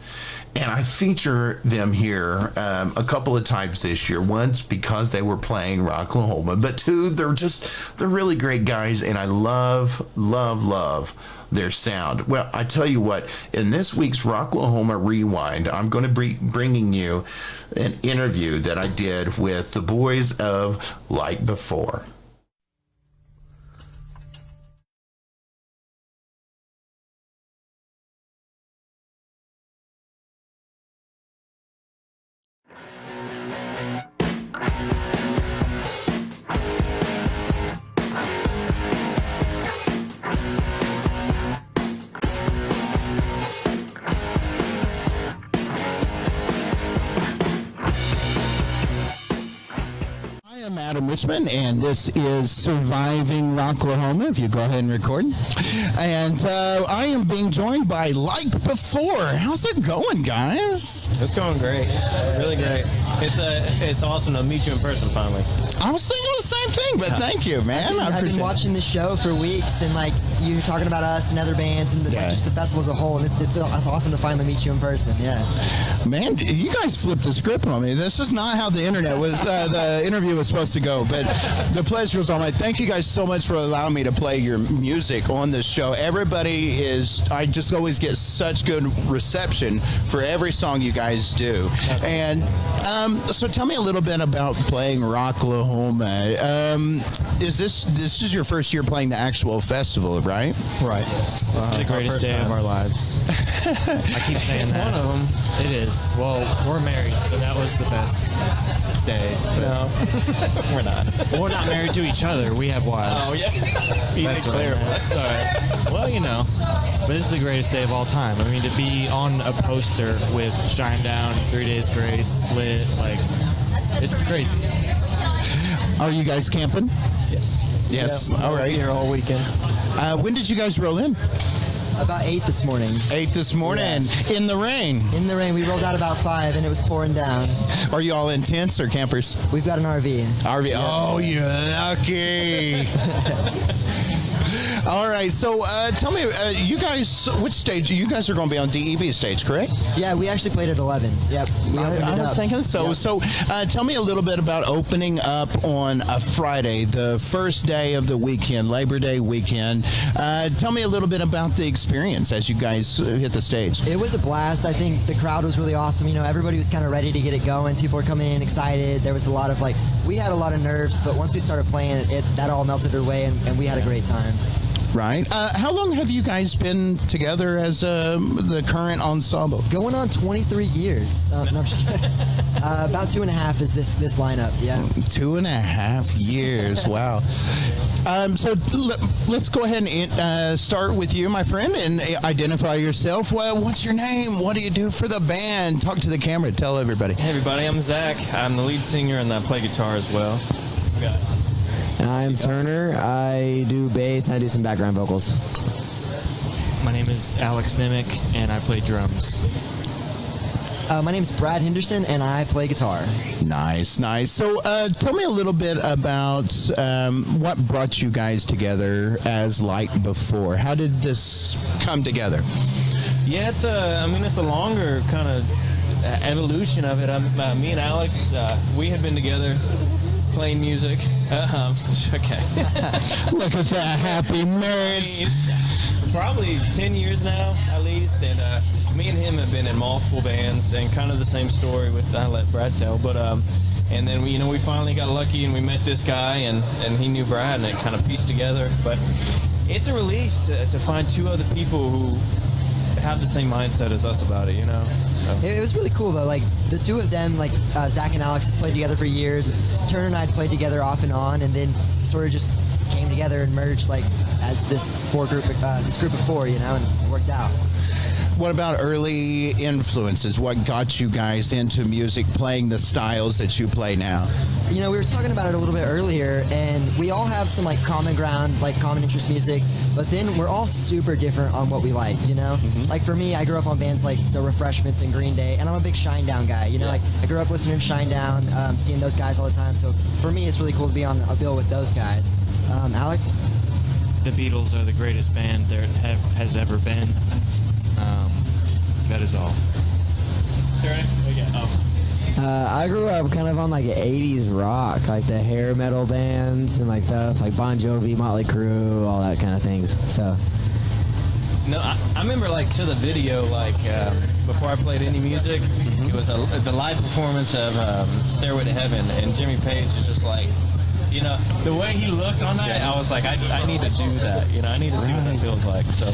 And I feature them here a couple of times this year. Once because they were playing Rocklahoma, but 2, they're really great guys, and I love their sound. Well, I tell you what, in this week's Rocklahoma Rewind, I'm going to be bringing you an interview that I did with the boys of Like Before. Richmond, and this is Surviving Rocklahoma, if you go ahead and record. And I am being joined by Like Before. How's it going, guys? It's going great. Really great. It's awesome to meet you in person finally. I was thinking the same thing, but thank you, man. I've been watching the show for weeks, and you talking about us and other bands and just the festival as a whole, and it's awesome to finally meet you in person. Yeah, man, you guys flipped the script on me. This is not how the internet was. The interview was supposed to go, but the pleasure was all mine. Thank you guys so much for allowing me to play your music on this show. I just always get such good reception for every song you guys do. And so tell me a little bit about playing Rocklahoma. This is your first year playing the actual festival, right? Right. This is the greatest day of our lives. I keep saying it's that. One of them. It is. Well, we're married, so that was the best day. No, we're not. Well, we're not married to each other. We have wives. Oh, yeah. That's clear. That's all right. Well, but this is the greatest day of all time. I mean, to be on a poster with Shine Down, 3 Days Grace, lit, it's crazy. Are you guys camping? Yes. All right. Here all weekend. When did you guys roll in? About 8 this morning. 8 this morning. Yeah. In the rain. In the rain. We rolled out about 5, and it was pouring down. Are you all in tents or campers? We've got an RV. RV. Yeah. Oh, you're lucky. All right, so tell me, you guys, which stage? You guys are going to be on DEB stage, correct? Yeah, we actually played at 11. Yep. I was thinking so. Yep. So tell me a little bit about opening up on a Friday, the first day of the weekend, Labor Day weekend. Tell me a little bit about the experience as you guys hit the stage. It was a blast. I think the crowd was really awesome. You know, everybody was kind of ready to get it going. People were coming in excited. There was a lot of we had a lot of nerves, but once we started playing, that all melted away, and we had a great time. Right. How long have you guys been together as the current ensemble? Going on 23 years. No, I'm just kidding. About 2.5 is this lineup. Yeah. 2.5 years. Wow. So let's go ahead and start with you, my friend, and identify yourself. Well, what's your name? What do you do for the band? Talk to the camera. Tell everybody. Hey, everybody, I'm Zach. I'm the lead singer and I play guitar as well. I'm Turner. I do bass and I do some background vocals. My name is Alex Nimick, and I play drums. My name's Brad Henderson, and I play guitar. Nice. So tell me a little bit about what brought you guys together as Like Before. How did this come together? Yeah, it's a longer kind of evolution of it. Me and Alex, we had been together playing music. Okay. Look at that happy marriage. Probably 10 years now, at least. And me and him have been in multiple bands, and kind of the same story with, I'll let Brad tell. But and then we finally got lucky and we met this guy, and he knew Brad, and it kind of pieced together. But it's a relief to find two other people who have the same mindset as us about it, So. It was really cool though. The two of them, Zach and Alex, had played together for years. Turner and I had played together off and on, and then sort of just came together and merged as this group of four, and it worked out. What about early influences? What got you guys into music, playing the styles that you play now? We were talking about it a little bit earlier, and we all have some common ground, common interest music, but then we're all super different on what we like, Mm-hmm. For me, I grew up on bands like the Refreshments and Green Day, and I'm a big Shinedown guy, I grew up listening to Shinedown, seeing those guys all the time, so for me it's really cool to be on a bill with those guys. Alex? The Beatles are the greatest band there has ever been. That is all. I grew up kind of on 80s rock, the hair metal bands and stuff like Bon Jovi, Motley Crue, all that kind of things. So. No, I remember to the video before I played any music, it was the live performance of Stairway to Heaven, and Jimmy Page is just the way he looked on that, I was like, I need to do that. I need to see what that feels like. So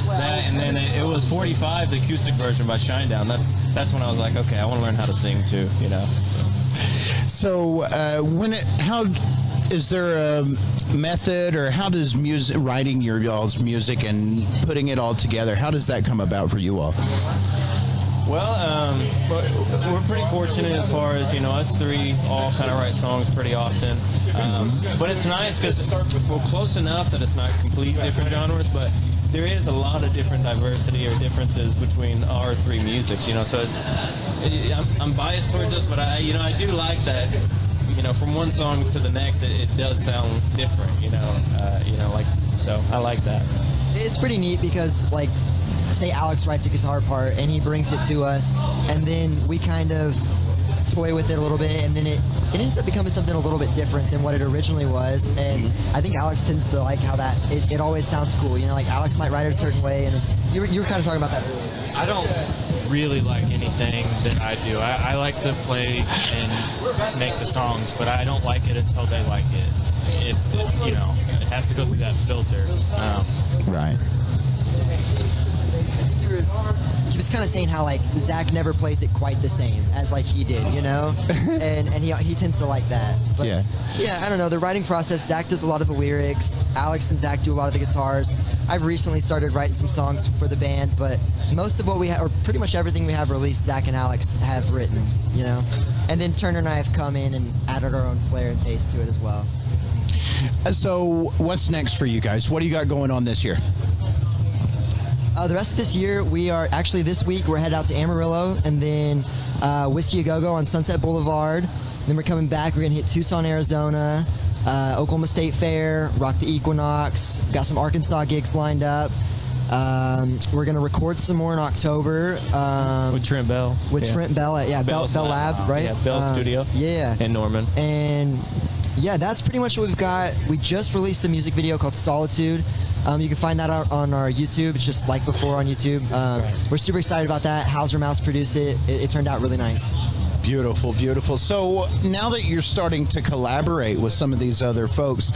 that, and then it was 45, the acoustic version by Shinedown. That's when I was like, okay, I want to learn how to sing too. So how is there a method, or how does writing your y'all's music and putting it all together? How does that come about for you all? Well, we're pretty fortunate as far as, us three all kind of write songs pretty often. But it's nice because we're close enough that it's not completely different genres, but there is a lot of different diversity or differences between our three musics, So I'm biased towards this, but I do like that, from one song to the next, it does sound different, so I like that. It's pretty neat because, say Alex writes a guitar part and he brings it to us, and then we kind of toy with it a little bit, and then it ends up becoming something a little bit different than what it originally was. And I think Alex tends to like how that it always sounds cool. Alex might write it a certain way, and you were kind of talking about that earlier. I don't really like anything that I do. I like to play and make the songs, but I don't like it until they like it. It has to go through that filter. Right. He was kind of saying how Zach never plays it quite the same as he did, and he tends to like that. But yeah, I don't know, the writing process, Zach does a lot of the lyrics, Alex and Zach do a lot of the guitars. I've recently started writing some songs for the band, but most of what we have, or pretty much everything we have released, Zach and Alex have written, and then Turner and I have come in and added our own flair and taste to it as well. So what's next for you guys? What do you got going on this year? The rest of this year, we are actually this week we're headed out to Amarillo, and then Whiskey A Go Go on Sunset Boulevard. Then we're coming back. We're gonna hit Tucson, Arizona, Oklahoma State Fair, Rock the Equinox. Got some Arkansas gigs lined up. We're gonna record some more in October with Trent Bell. Trent Bell at Bell Lab, right? Yeah, Bell Studio. Yeah. And Norman. And yeah, that's pretty much what we've got. We just released a music video called Solitude. You can find that out on our YouTube. It's just Like Before on YouTube. We're super excited about that. Hauser Mouse produced it. It turned out really nice. Beautiful, beautiful. So now that you're starting to collaborate with some of these other folks,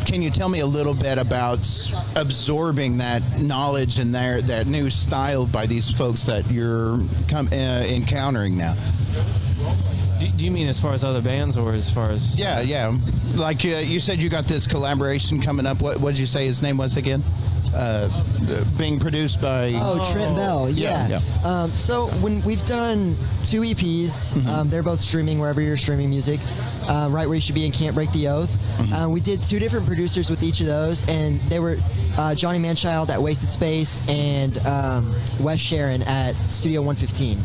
can you tell me a little bit about absorbing that knowledge and that new style by these folks that you're encountering now? Do you mean as far as other bands or as far as... Yeah. Like you said you got this collaboration coming up. What did you say his name was again? Being produced by... Trent Bell, yeah. So when we've done 2 EPs, they're both streaming wherever you're streaming music, Right Where You Should Be and Can't Break the Oath. We did 2 different producers with each of those, and they were Johnny Manchild at Wasted Space and Wes Sharon at Studio 115.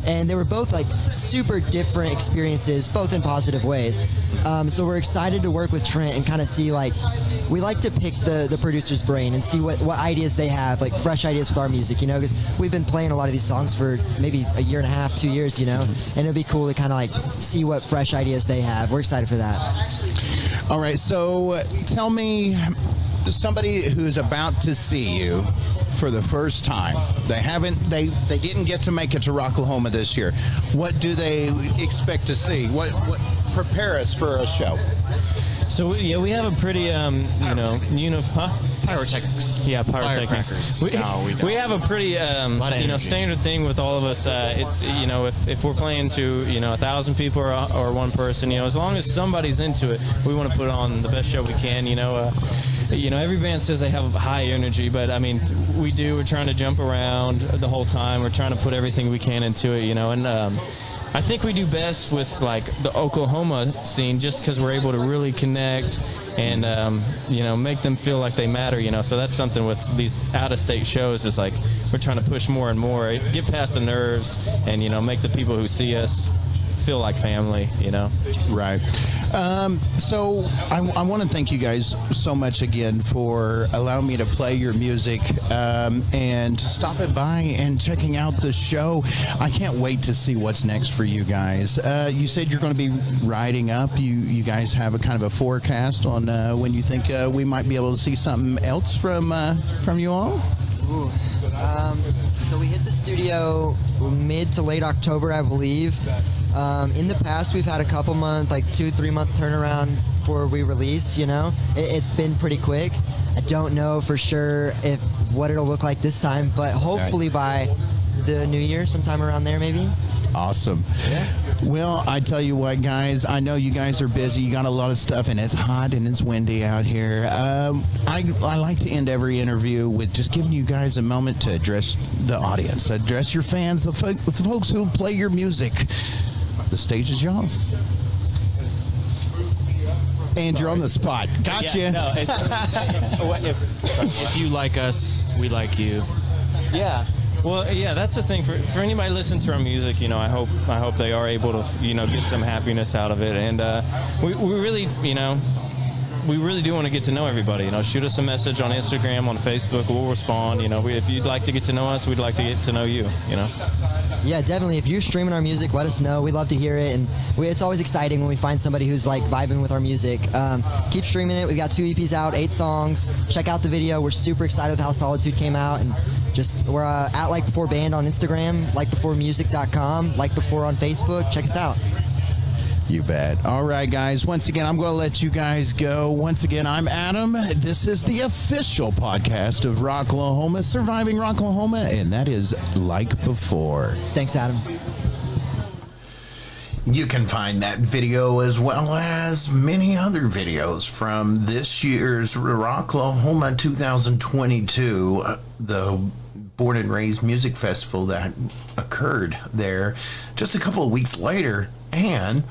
And they were both like super different experiences, both in positive ways. So we're excited to work with Trent and kind of see, like, we like to pick the producer's brain and see what ideas they have, like fresh ideas with our music, you know, because we've been playing a lot of these songs for maybe a year and a half, 2 years, you know, and it'd be cool to kind of like see what fresh ideas they have. We're excited for that. All right, so tell me, somebody who's about to see you for the first time, they didn't get to make it to Rocklahoma this year. What do they expect to see? What prepare us for a show? So we have a pretty pyrotechnics. Yeah, pyrotechnics. We have a pretty standard thing with all of us. It's if we're playing to 1,000 people or one person, as long as somebody's into it, we want to put on the best show we can. Every band says they have high energy, but I mean, we do. We're trying to jump around the whole time. We're trying to put everything we can into it, and I think we do best with like the Oklahoma scene, just because we're able to really connect and make them feel like they matter. So that's something with these out-of-state shows, is like we're trying to push more and more, get past the nerves, and make the people who see us feel like family. Right. So I want to thank you guys so much again for allowing me to play your music and stopping by and checking out the show. I can't wait to see what's next for you guys. You said you're going to be riding up. You guys have a kind of a forecast on when you think we might be able to see something else from you all? Ooh. So we hit the studio mid to late October, I believe. In the past, we've had a couple month, like 2-3 month turnaround before we release. It's been pretty quick. I don't know for sure what it'll look like this time, but hopefully by the new year, sometime around there, maybe. Awesome. Yeah. Well, I tell you what, guys, I know you guys are busy. You got a lot of stuff, and it's hot and it's windy out here. I like to end every interview with just giving you guys a moment to address the audience, address your fans, the folks who play your music. The stage is yours. And you're on the spot. Gotcha. Yeah, no, if you like us, we like you. Yeah. Well, yeah, that's the thing. For anybody listening to our music, I hope they are able to, get some happiness out of it. And we really, we really do want to get to know everybody. Shoot us a message on Instagram, on Facebook. We'll respond. If you'd like to get to know us, we'd like to get to know you. Yeah, definitely. If you're streaming our music, let us know. We'd love to hear it, and it's always exciting when we find somebody who's like vibing with our music. Keep streaming it. We've got 2 EPs out, 8 songs. Check out the video. We're super excited with how Solitude came out, and we're at Like Before Band on Instagram, likebeforemusic.com, Like Before on Facebook. Check us out. You bet. All right, guys. Once again, I'm going to let you guys go. Once again, I'm Adam. This is the official podcast of Rocklahoma, Surviving Rocklahoma, and that is Like Before. Thanks, Adam. You can find that video as well as many other videos from this year's Rocklahoma 2022, the Born and Raised Music Festival that occurred there just a couple of weeks later, and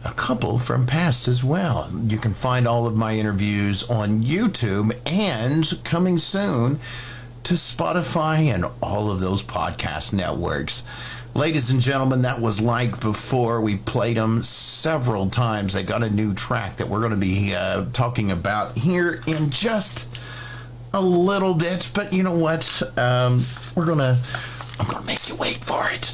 a couple from past as well. You can find all of my interviews on YouTube and coming soon to Spotify and all of those podcast networks. Ladies and gentlemen, that was Like Before. We played them several times. They got a new track that we're going to be talking about here in just a little bit. But you know what? I'm going to make you wait for it.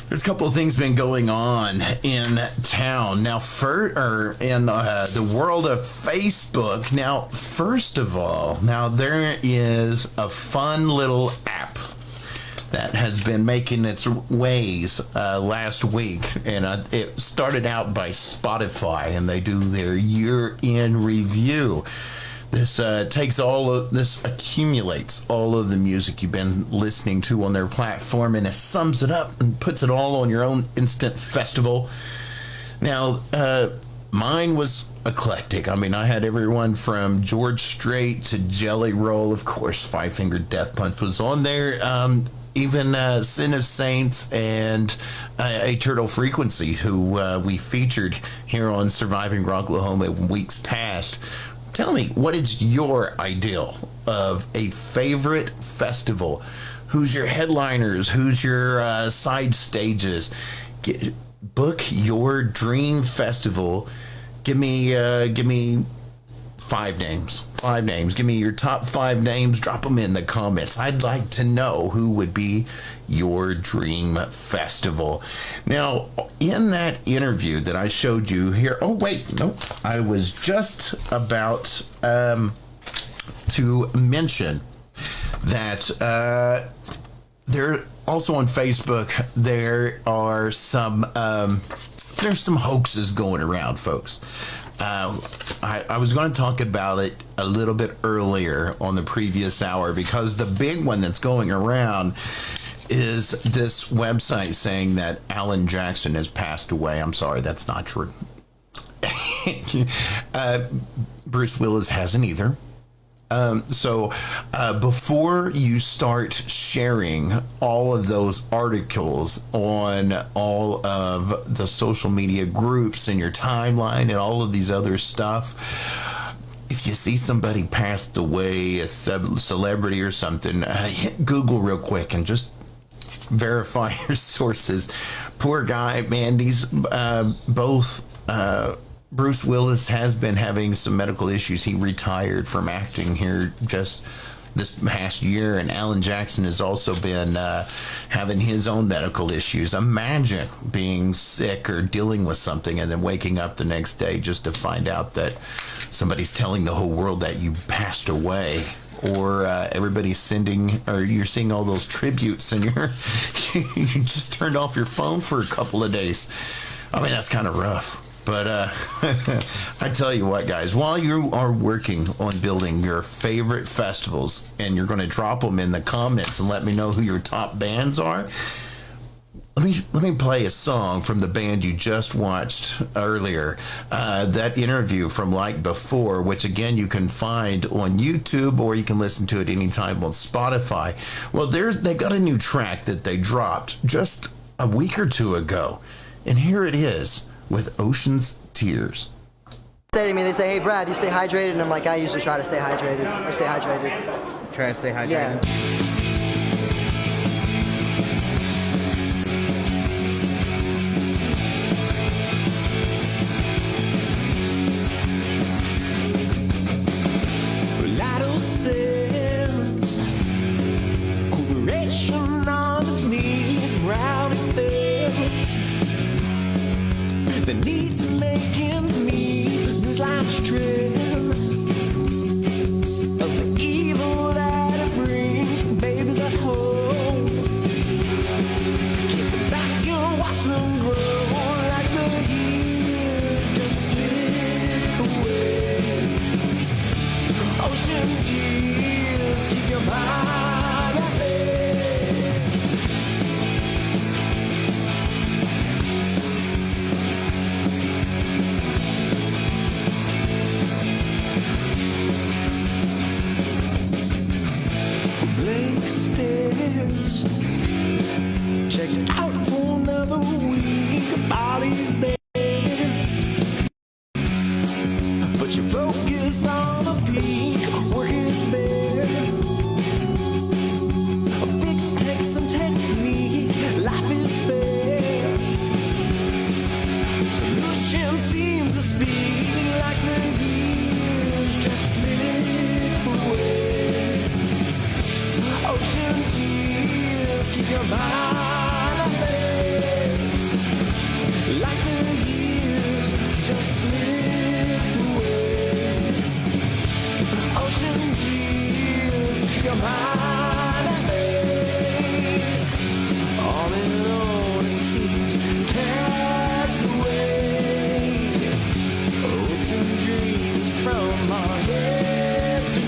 There's a couple of things been going on in town now, in the world of Facebook. Now, first of all, now there is a fun little app that has been making its ways last week, and it started out by Spotify, and they do their year-in review. This accumulates all of the music you've been listening to on their platform, and it sums it up and puts it all on your own instant festival. Now, mine was eclectic. I mean, I had everyone from George Strait to Jelly Roll. Of course, Five Finger Death Punch was on there. Even Sin of Saints and Eternal Frequency, who we featured here on Surviving Rocklahoma in weeks past. Tell me, what is your ideal of a favorite festival? Who's your headliners? Who's your side stages? Book your dream festival. Give me 5 names. 5 names. Give me your top 5 names. Drop them in the comments. I'd like to know who would be your dream festival. Now, in that interview that I showed you here, I was just about to mention that there also on Facebook there are some there's some hoaxes going around, folks. I was going to talk about it a little bit earlier on the previous hour, because the big one that's going around is this website saying that Alan Jackson has passed away. I'm sorry, that's not true. Bruce Willis hasn't either. So before you start sharing all of those articles on all of the social media groups in your timeline and all of these other stuff, if you see somebody passed away, a celebrity or something, hit Google real quick and just verify your sources. Poor guy, man. These both Bruce Willis has been having some medical issues. He retired from acting here just this past year, and Alan Jackson has also been having his own medical issues. Imagine being sick or dealing with something and then waking up the next day just to find out that somebody's telling the whole world that you passed away. Or everybody's sending, or you're seeing all those tributes and you just turned off your phone for a couple of days. I mean, that's kind of rough. But I tell you what, guys, while you are working on building your favorite festivals, and you're going to drop them in the comments and let me know who your top bands are, let me play a song from the band you just watched earlier. That interview from Like Before, which again you can find on YouTube, or you can listen to it anytime on Spotify. Well, they got a new track that they dropped just a week or two ago, and here it is with Ocean's Tears. Say to me, they say, "Hey Brad, you stay hydrated?" And I'm like, I usually try to stay hydrated. I stay hydrated. Try to stay hydrated. Yeah. The need to make ends meet is life's trip of the evil that it brings. Baby, your mind at bay. Like the years just slip away. Ocean tears, keep your mind at bay. On and on it seems to cast away. Hopes and dreams from our yesterdays.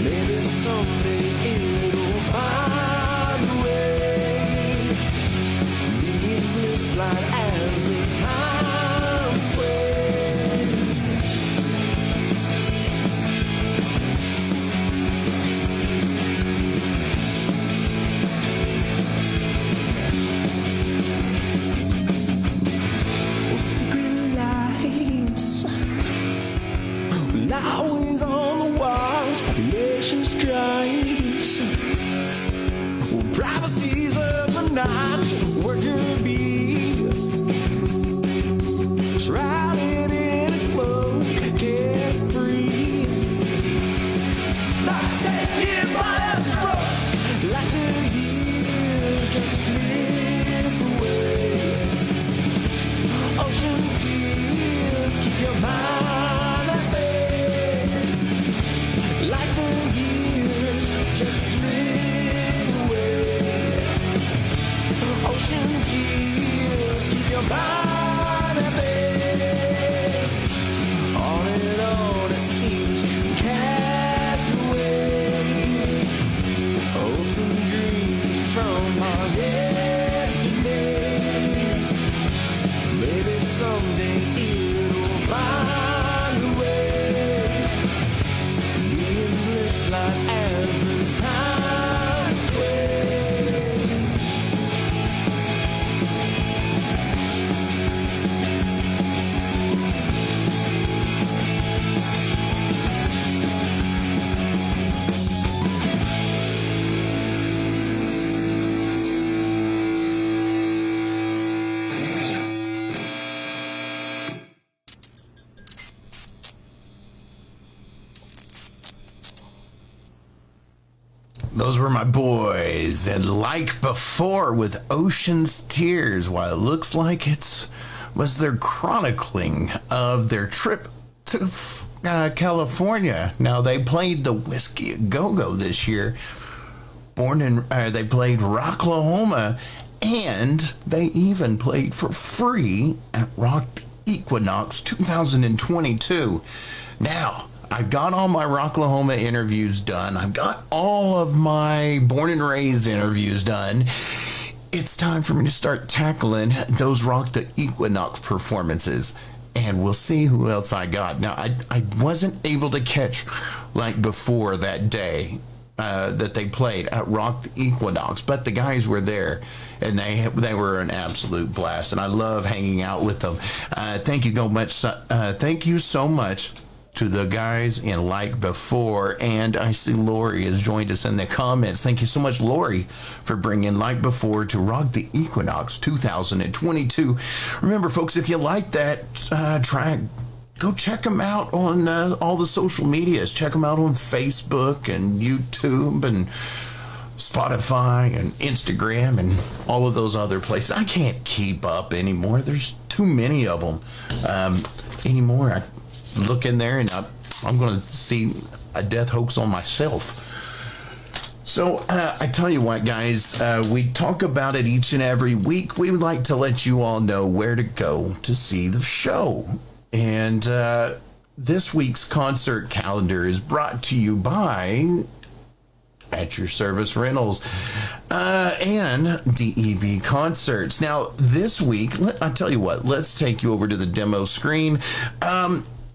Maybe someday it'll find a way. Being bliss light as the time sways. Secret lives, always on the walls, population stripes, privacies of the night, worker bee, shrouded in a cloak, carefree. Not taken by a stroke, like the years just slip away. Ocean tears, keep your mind at bay. Like the years just slip away. Ocean tears, keep your mind at bay. On and on it seems to cast away. Hopes and dreams from our yesterdays. Maybe someday it'll find a way. Being bliss light as the time sways. Those were my boys, and Like Before with Ocean's Tears. While it looks like it was their chronicling of their trip to California. Now, they played the Whiskey A Go-Go this year. They played Rocklahoma, and they even played for free at Rock Equinox 2022. Now, I've got all my Rocklahoma interviews done. I've got all of my Born and Raised interviews done. It's time for me to start tackling those Rock the Equinox performances. And we'll see who else I got. Now, I wasn't able to catch Like Before that day that they played at Rock the Equinox, but the guys were there, and they were an absolute blast, and I love hanging out with them. Thank you so much to the guys in Like Before, and I see Lori has joined us in the comments. Thank you so much, Lori, for bringing Like Before to Rock the Equinox 2022. Remember, folks, if you like that track, go check them out on all the social medias. Check them out on Facebook and YouTube and Spotify and Instagram and all of those other places. I can't keep up anymore. There's too many of them anymore. I look in there and I'm going to see a death hoax on myself. So I tell you what, guys, we talk about it each and every week. We would like to let you all know where to go to see the show. And this week's concert calendar is brought to you by At Your Service Rentals and DEB Concerts. Now, this week, I tell you what, let's take you over to the demo screen.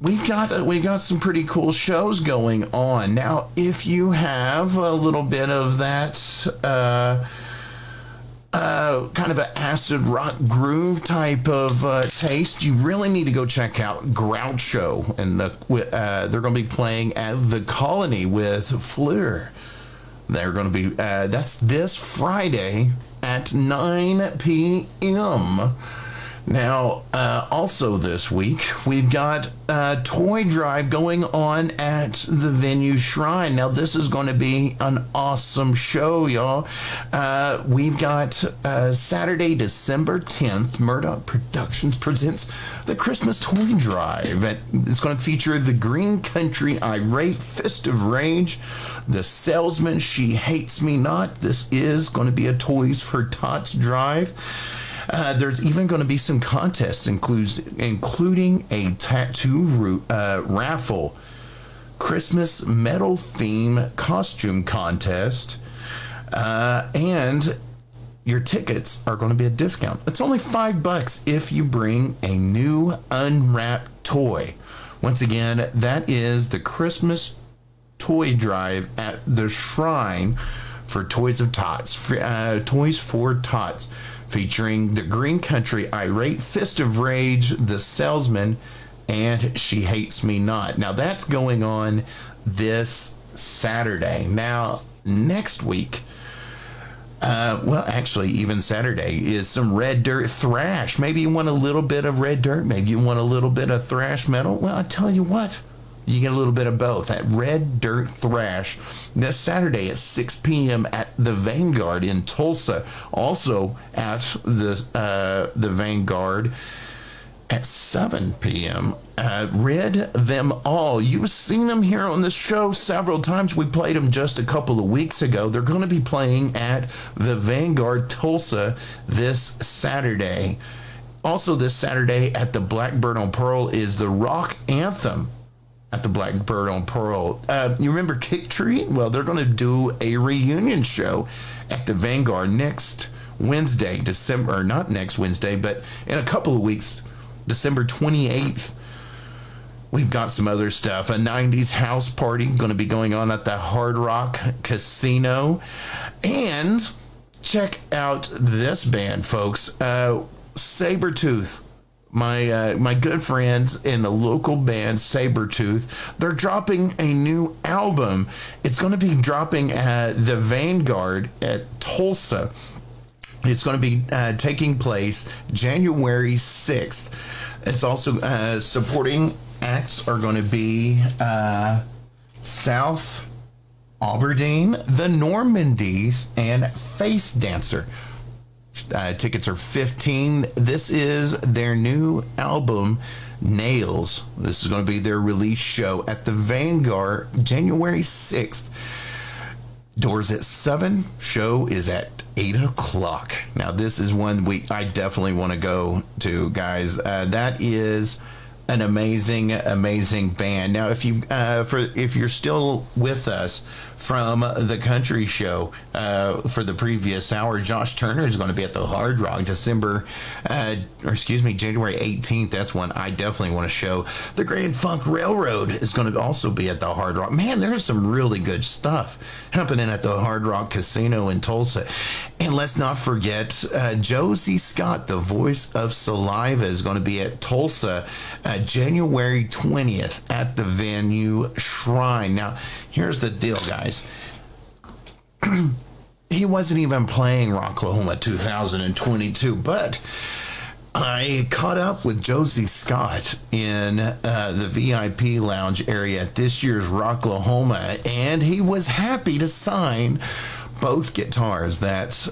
We've got some pretty cool shows going on. Now, if you have a little bit of that kind of an acid rock groove type of taste, you really need to go check out Groucho, and they're going to be playing at the Colony with Fleur. They're going to be that's this Friday at 9 p.m. Now, also this week, we've got a toy drive going on at the Venue Shrine. Now, this is going to be an awesome show, y'all. We've got Saturday, December 10th, Murdoch Productions presents the Christmas Toy Drive. It's going to feature the Green Country Irate Fist of Rage, the Salesman She Hates Me Not. This is going to be a Toys for Tots drive. There's even going to be some contests, including a tattoo raffle, Christmas metal theme costume contest, and your tickets are going to be a discount. It's only $5 if you bring a new unwrapped toy. Once again, that is the Christmas Toy Drive at the Shrine for Toys of Tots, Toys for Tots, featuring the Green Country Irate Fist of Rage, the Salesman, and She Hates Me Not. Now, that's going on this Saturday. Now, next week, well, actually, even Saturday, is some Red Dirt Thrash. Maybe you want a little bit of Red Dirt. Maybe you want a little bit of thrash metal. Well, I tell you what, you get a little bit of both. That Red Dirt Thrash this Saturday at 6 p.m. at the Vanguard in Tulsa. Also at the Vanguard at 7 p.m. Rid Them All. You've seen them here on the show several times. We played them just a couple of weeks ago. They're going to be playing at the Vanguard Tulsa this Saturday. Also this Saturday at the Blackbird on Pearl is the Rock Anthem at the Blackbird on Pearl. You remember Kick Tree? Well, they're going to do a reunion show at the Vanguard next Wednesday, or not next Wednesday, but in a couple of weeks, December 28th. We've got some other stuff. A 90s house party going to be going on at the Hard Rock Casino. And check out this band, folks. Sabertooth. My good friends in the local band Sabertooth, they're dropping a new album. It's going to be dropping at the Vanguard at Tulsa. It's going to be taking place January 6th. It's also supporting acts are going to be South Aberdeen, the Normandies, and Face Dancer. Tickets are $15. This is their new album, Nails. This is going to be their release show at the Vanguard, January 6th. Doors at 7. Show is at 8 o'clock. Now, this is one I definitely want to go to, guys. That is an amazing band. Now, if you're still with us from the country show for the previous hour, Josh Turner is going to be at the Hard Rock January 18th. That's one I definitely want to show. The Grand Funk Railroad is going to also be at the Hard Rock. Man, there's some really good stuff happening at the Hard Rock Casino in Tulsa. And let's not forget Josie Scott, the voice of Saliva, is going to be at Tulsa January 20th at the Venue Shrine. Now, here's the deal, guys. He wasn't even playing Rocklahoma 2022, but I caught up with Josie Scott in the VIP lounge area at this year's Rocklahoma, and he was happy to sign both guitars that,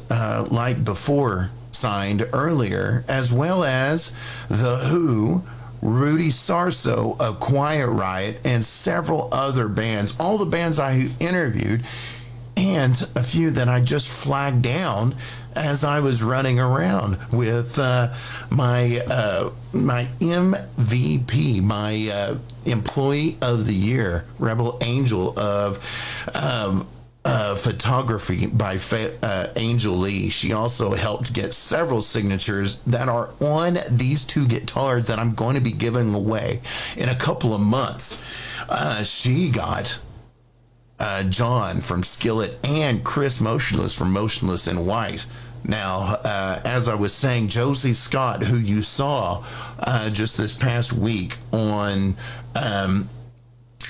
like before, signed earlier, as well as The Who, Rudy Sarso of Quiet Riot, and several other bands. All the bands I interviewed, and a few that I just flagged down as I was running around with my MVP, my Employee of the Year, Rebel Angel of photography by Angel Lee. She also helped get several signatures that are on these two guitars that I'm going to be giving away in a couple of months. She got John from Skillet and Chris Motionless from Motionless in White. Now, as I was saying, Josie Scott, who you saw just this past week on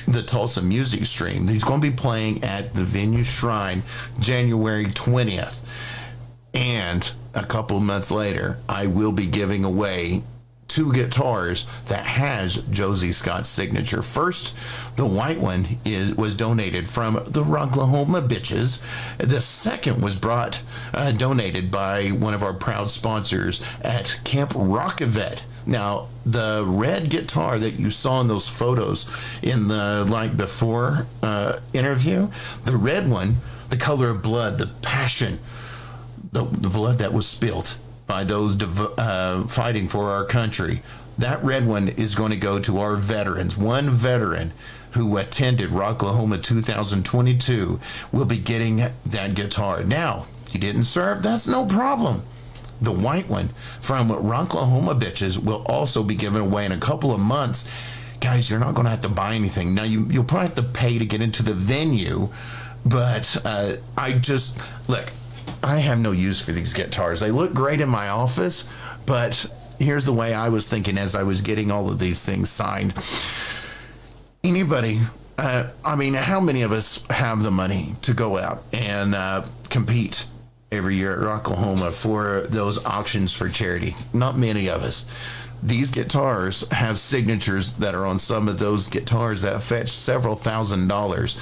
the Tulsa Music Stream, he's going to be playing at the Venue Shrine January 20th. And a couple of months later, I will be giving away 2 guitars that has Josie Scott's signature. First, the white one was donated from the Rocklahoma bitches. The second was donated by one of our proud sponsors at Camp ROK-A-VET. Now, the red guitar that you saw in those photos in the like before interview, the red one, the color of blood, the passion, the blood that was spilt by those fighting for our country. That red one is going to go to our veterans. One veteran who attended Rocklahoma 2022 will be getting that guitar. Now, he didn't serve, that's no problem. The white one from Rocklahoma bitches will also be given away in a couple of months. Guys, you're not going to have to buy anything. Now, you'll probably have to pay to get into the venue, but look, I have no use for these guitars. They look great in my office, but here's the way I was thinking as I was getting all of these things signed. Anybody, how many of us have the money to go out and compete every year at Rocklahoma for those auctions for charity? Not many of us. These guitars have signatures that are on some of those guitars that fetch several $1,000s.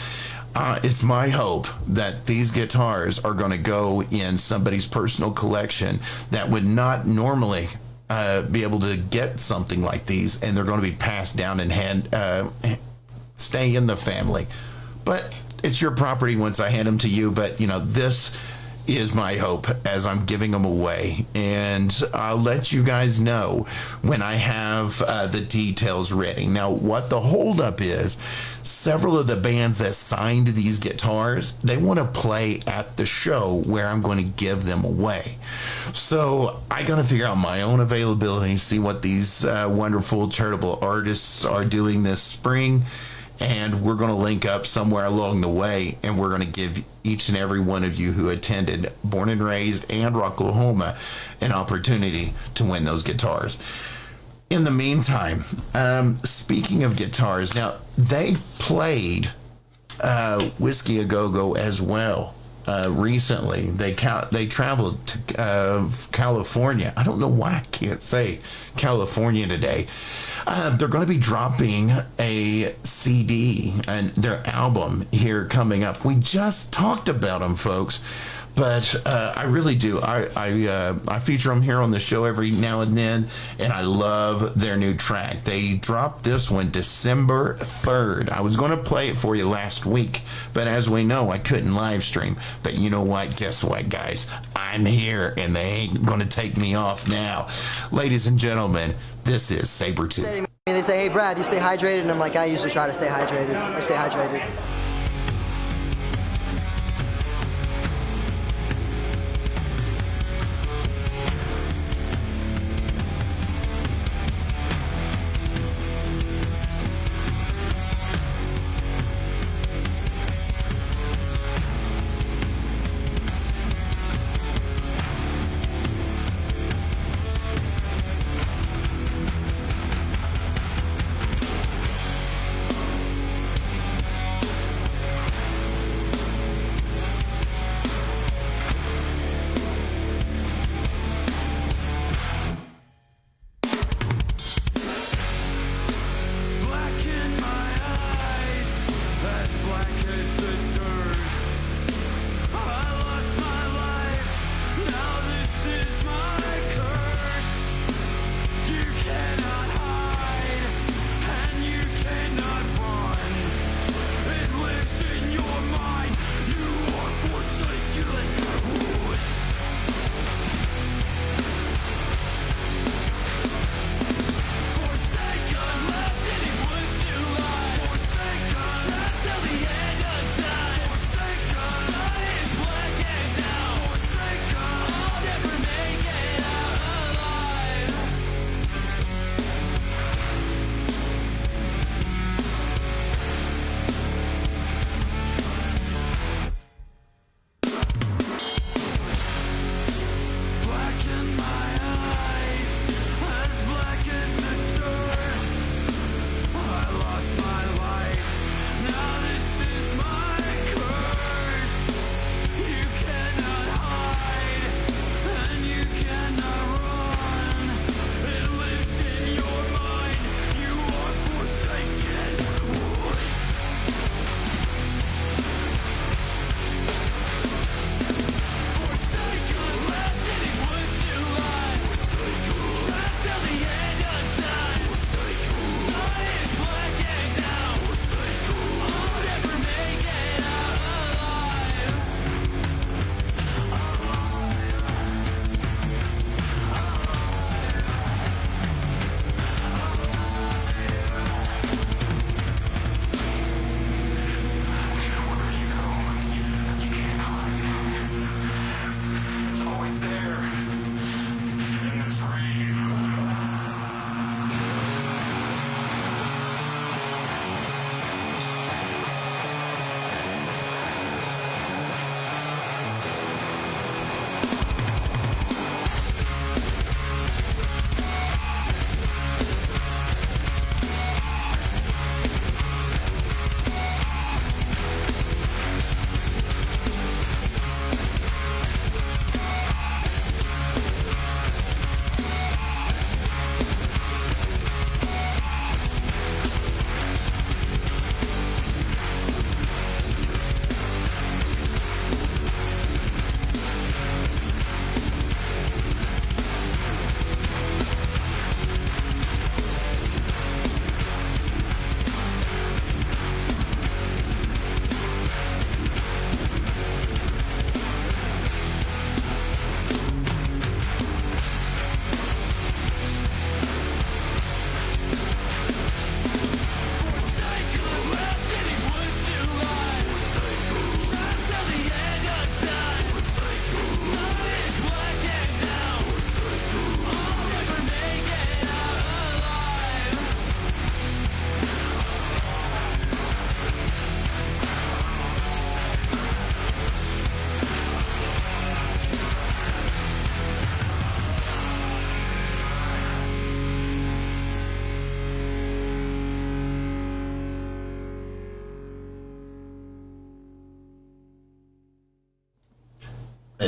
It's my hope that these guitars are going to go in somebody's personal collection that would not normally be able to get something like these, and they're going to be passed down and stay in the family. But it's your property once I hand them to you. But this is my hope as I'm giving them away, and I'll let you guys know when I have the details ready. Now, what the holdup is, several of the bands that signed these guitars, they want to play at the show where I'm going to give them away. So I got to figure out my own availability, see what these wonderful charitable artists are doing this spring, and we're going to link up somewhere along the way, and we're going to give each and every one of you who attended Born and Raised and Rocklahoma an opportunity to win those guitars. In the meantime, speaking of guitars, now they played Whiskey A Go-Go as well recently. They traveled to California. I don't know why I can't say California today. They're going to be dropping a CD and their album here coming up. We just talked about them, folks, but I really do. I feature them here on the show every now and then, and I love their new track. They dropped this one December 3rd. I was going to play it for you last week, but as we know, I couldn't live stream. But you know what? Guess what, guys? I'm here, and they ain't going to take me off now. Ladies and gentlemen, this is Sabertooth. They say, hey, Brad, you stay hydrated? And I'm like, I usually try to stay hydrated. I stay hydrated.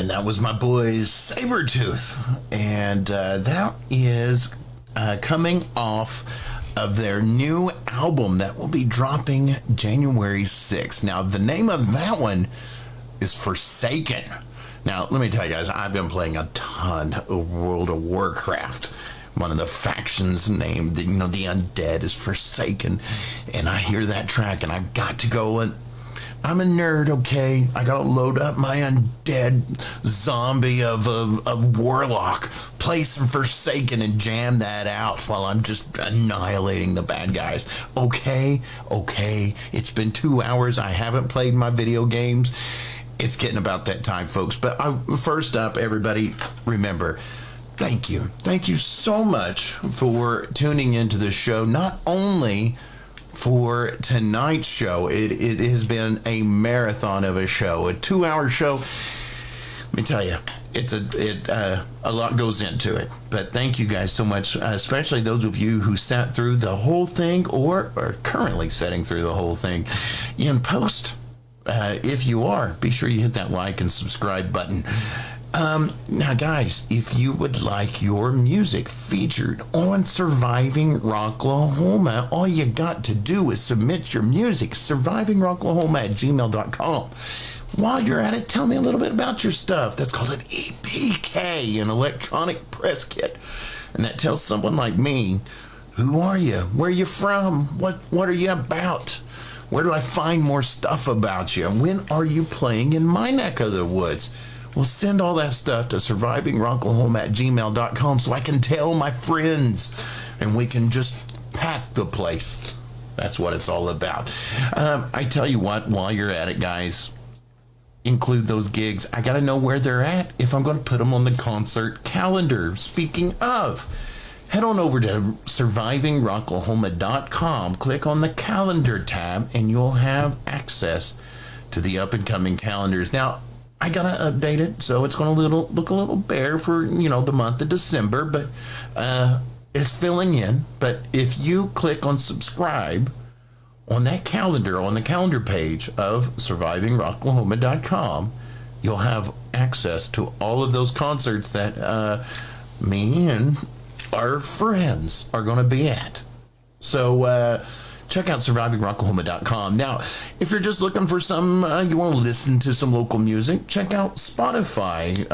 And that was my boys Sabertooth. And that is coming off of their new album that will be dropping January 6th. Now, the name of that one is Forsaken. Now, let me tell you guys, I've been playing a ton of World of Warcraft. One of the factions named, the Undead is Forsaken. And I hear that track and I've got to go and I'm a nerd, okay? I gotta load up my undead zombie of Warlock, play some Forsaken and jam that out while I'm just annihilating the bad guys. Okay, it's been 2 hours. I haven't played my video games. It's getting about that time, folks. But first up, everybody, remember, thank you. Thank you so much for tuning into the show. Not only for tonight's show, it has been a marathon of a show, a 2-hour show. Let me tell you, a lot goes into it. But thank you guys so much, especially those of you who sat through the whole thing or are currently sitting through the whole thing in post. If you are, be sure you hit that like and subscribe button. Now, guys, if you would like your music featured on Surviving Rocklahoma, all you got to do is submit your music, survivingrocklahoma@gmail.com. While you're at it, tell me a little bit about your stuff. That's called an EPK, an electronic press kit. And that tells someone like me, who are you? Where are you from? What are you about? Where do I find more stuff about you? When are you playing in my neck of the woods? Well, send all that stuff to survivingrocklahoma@gmail.com so I can tell my friends and we can just pack the place. That's what it's all about. I tell you what, while you're at it, guys, include those gigs. I got to know where they're at if I'm going to put them on the concert calendar. Speaking of, head on over to survivingrocklahoma.com, click on the calendar tab, and you'll have access to the up-and-coming calendars. Now, I gotta update it, so it's gonna look a little bare for the month of December, but it's filling in. But if you click on subscribe on that calendar, on the calendar page of survivingrocklahoma.com, you'll have access to all of those concerts that me and our friends are going to be at. So check out survivingrocklahoma.com. Now, if you're just looking for some, you want to listen to some local music, check out Spotify,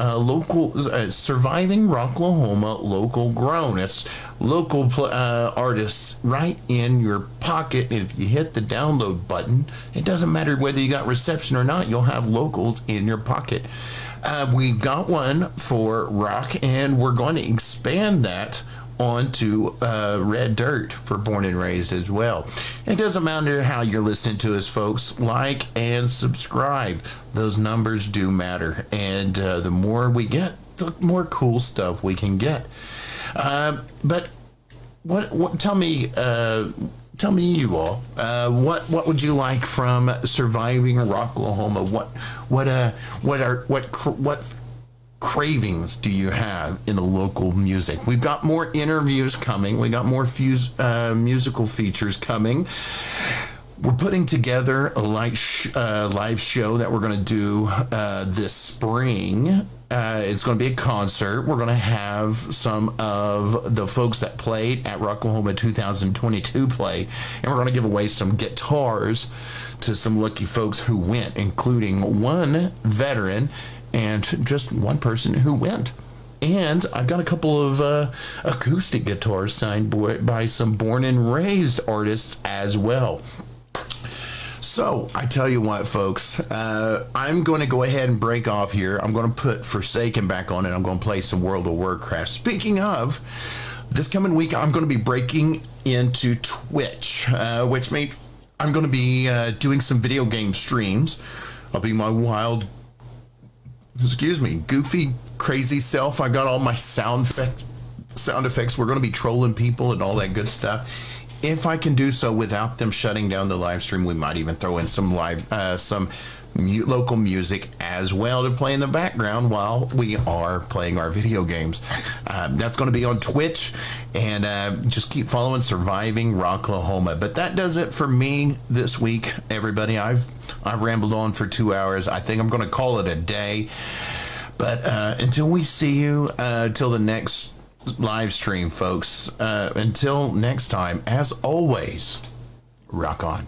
Surviving Rocklahoma Local Grown. It's local artists right in your pocket. If you hit the download button, it doesn't matter whether you got reception or not, you'll have locals in your pocket. We got one for rock, and we're going to expand that onto Red Dirt for Born and Raised as well. It doesn't matter how you're listening to us, folks. Like and subscribe. Those numbers do matter, and the more we get, the more cool stuff we can get. But tell me, you all, what would you like from Surviving Rocklahoma? What cravings do you have in the local music? We've got more interviews coming. We got more musical features coming. We're putting together a live show that we're going to do this spring. It's going to be a concert. We're going to have some of the folks that played at Rocklahoma 2022 play, and we're going to give away some guitars to some lucky folks who went, including one veteran and just one person who went. And I've got a couple of acoustic guitars signed by some Born and Raised artists as well. So I tell you what, folks, I'm going to go ahead and break off here. I'm going to put Forsaken back on, and I'm going to play some World of Warcraft. Speaking of, this coming week, I'm going to be breaking into Twitch, which means I'm going to be doing some video game streams. I'll be my goofy, crazy self. I got all my sound effects. We're going to be trolling people and all that good stuff. If I can do so without them shutting down the live stream, we might even throw in some local music as well to play in the background while we are playing our video games. That's going to be on Twitch, and just keep following Surviving Rocklahoma. But that does it for me this week, everybody. I've rambled on for 2 hours. I think I'm going to call it a day. But until we see you, till the next live stream, folks, until next time, as always, rock on.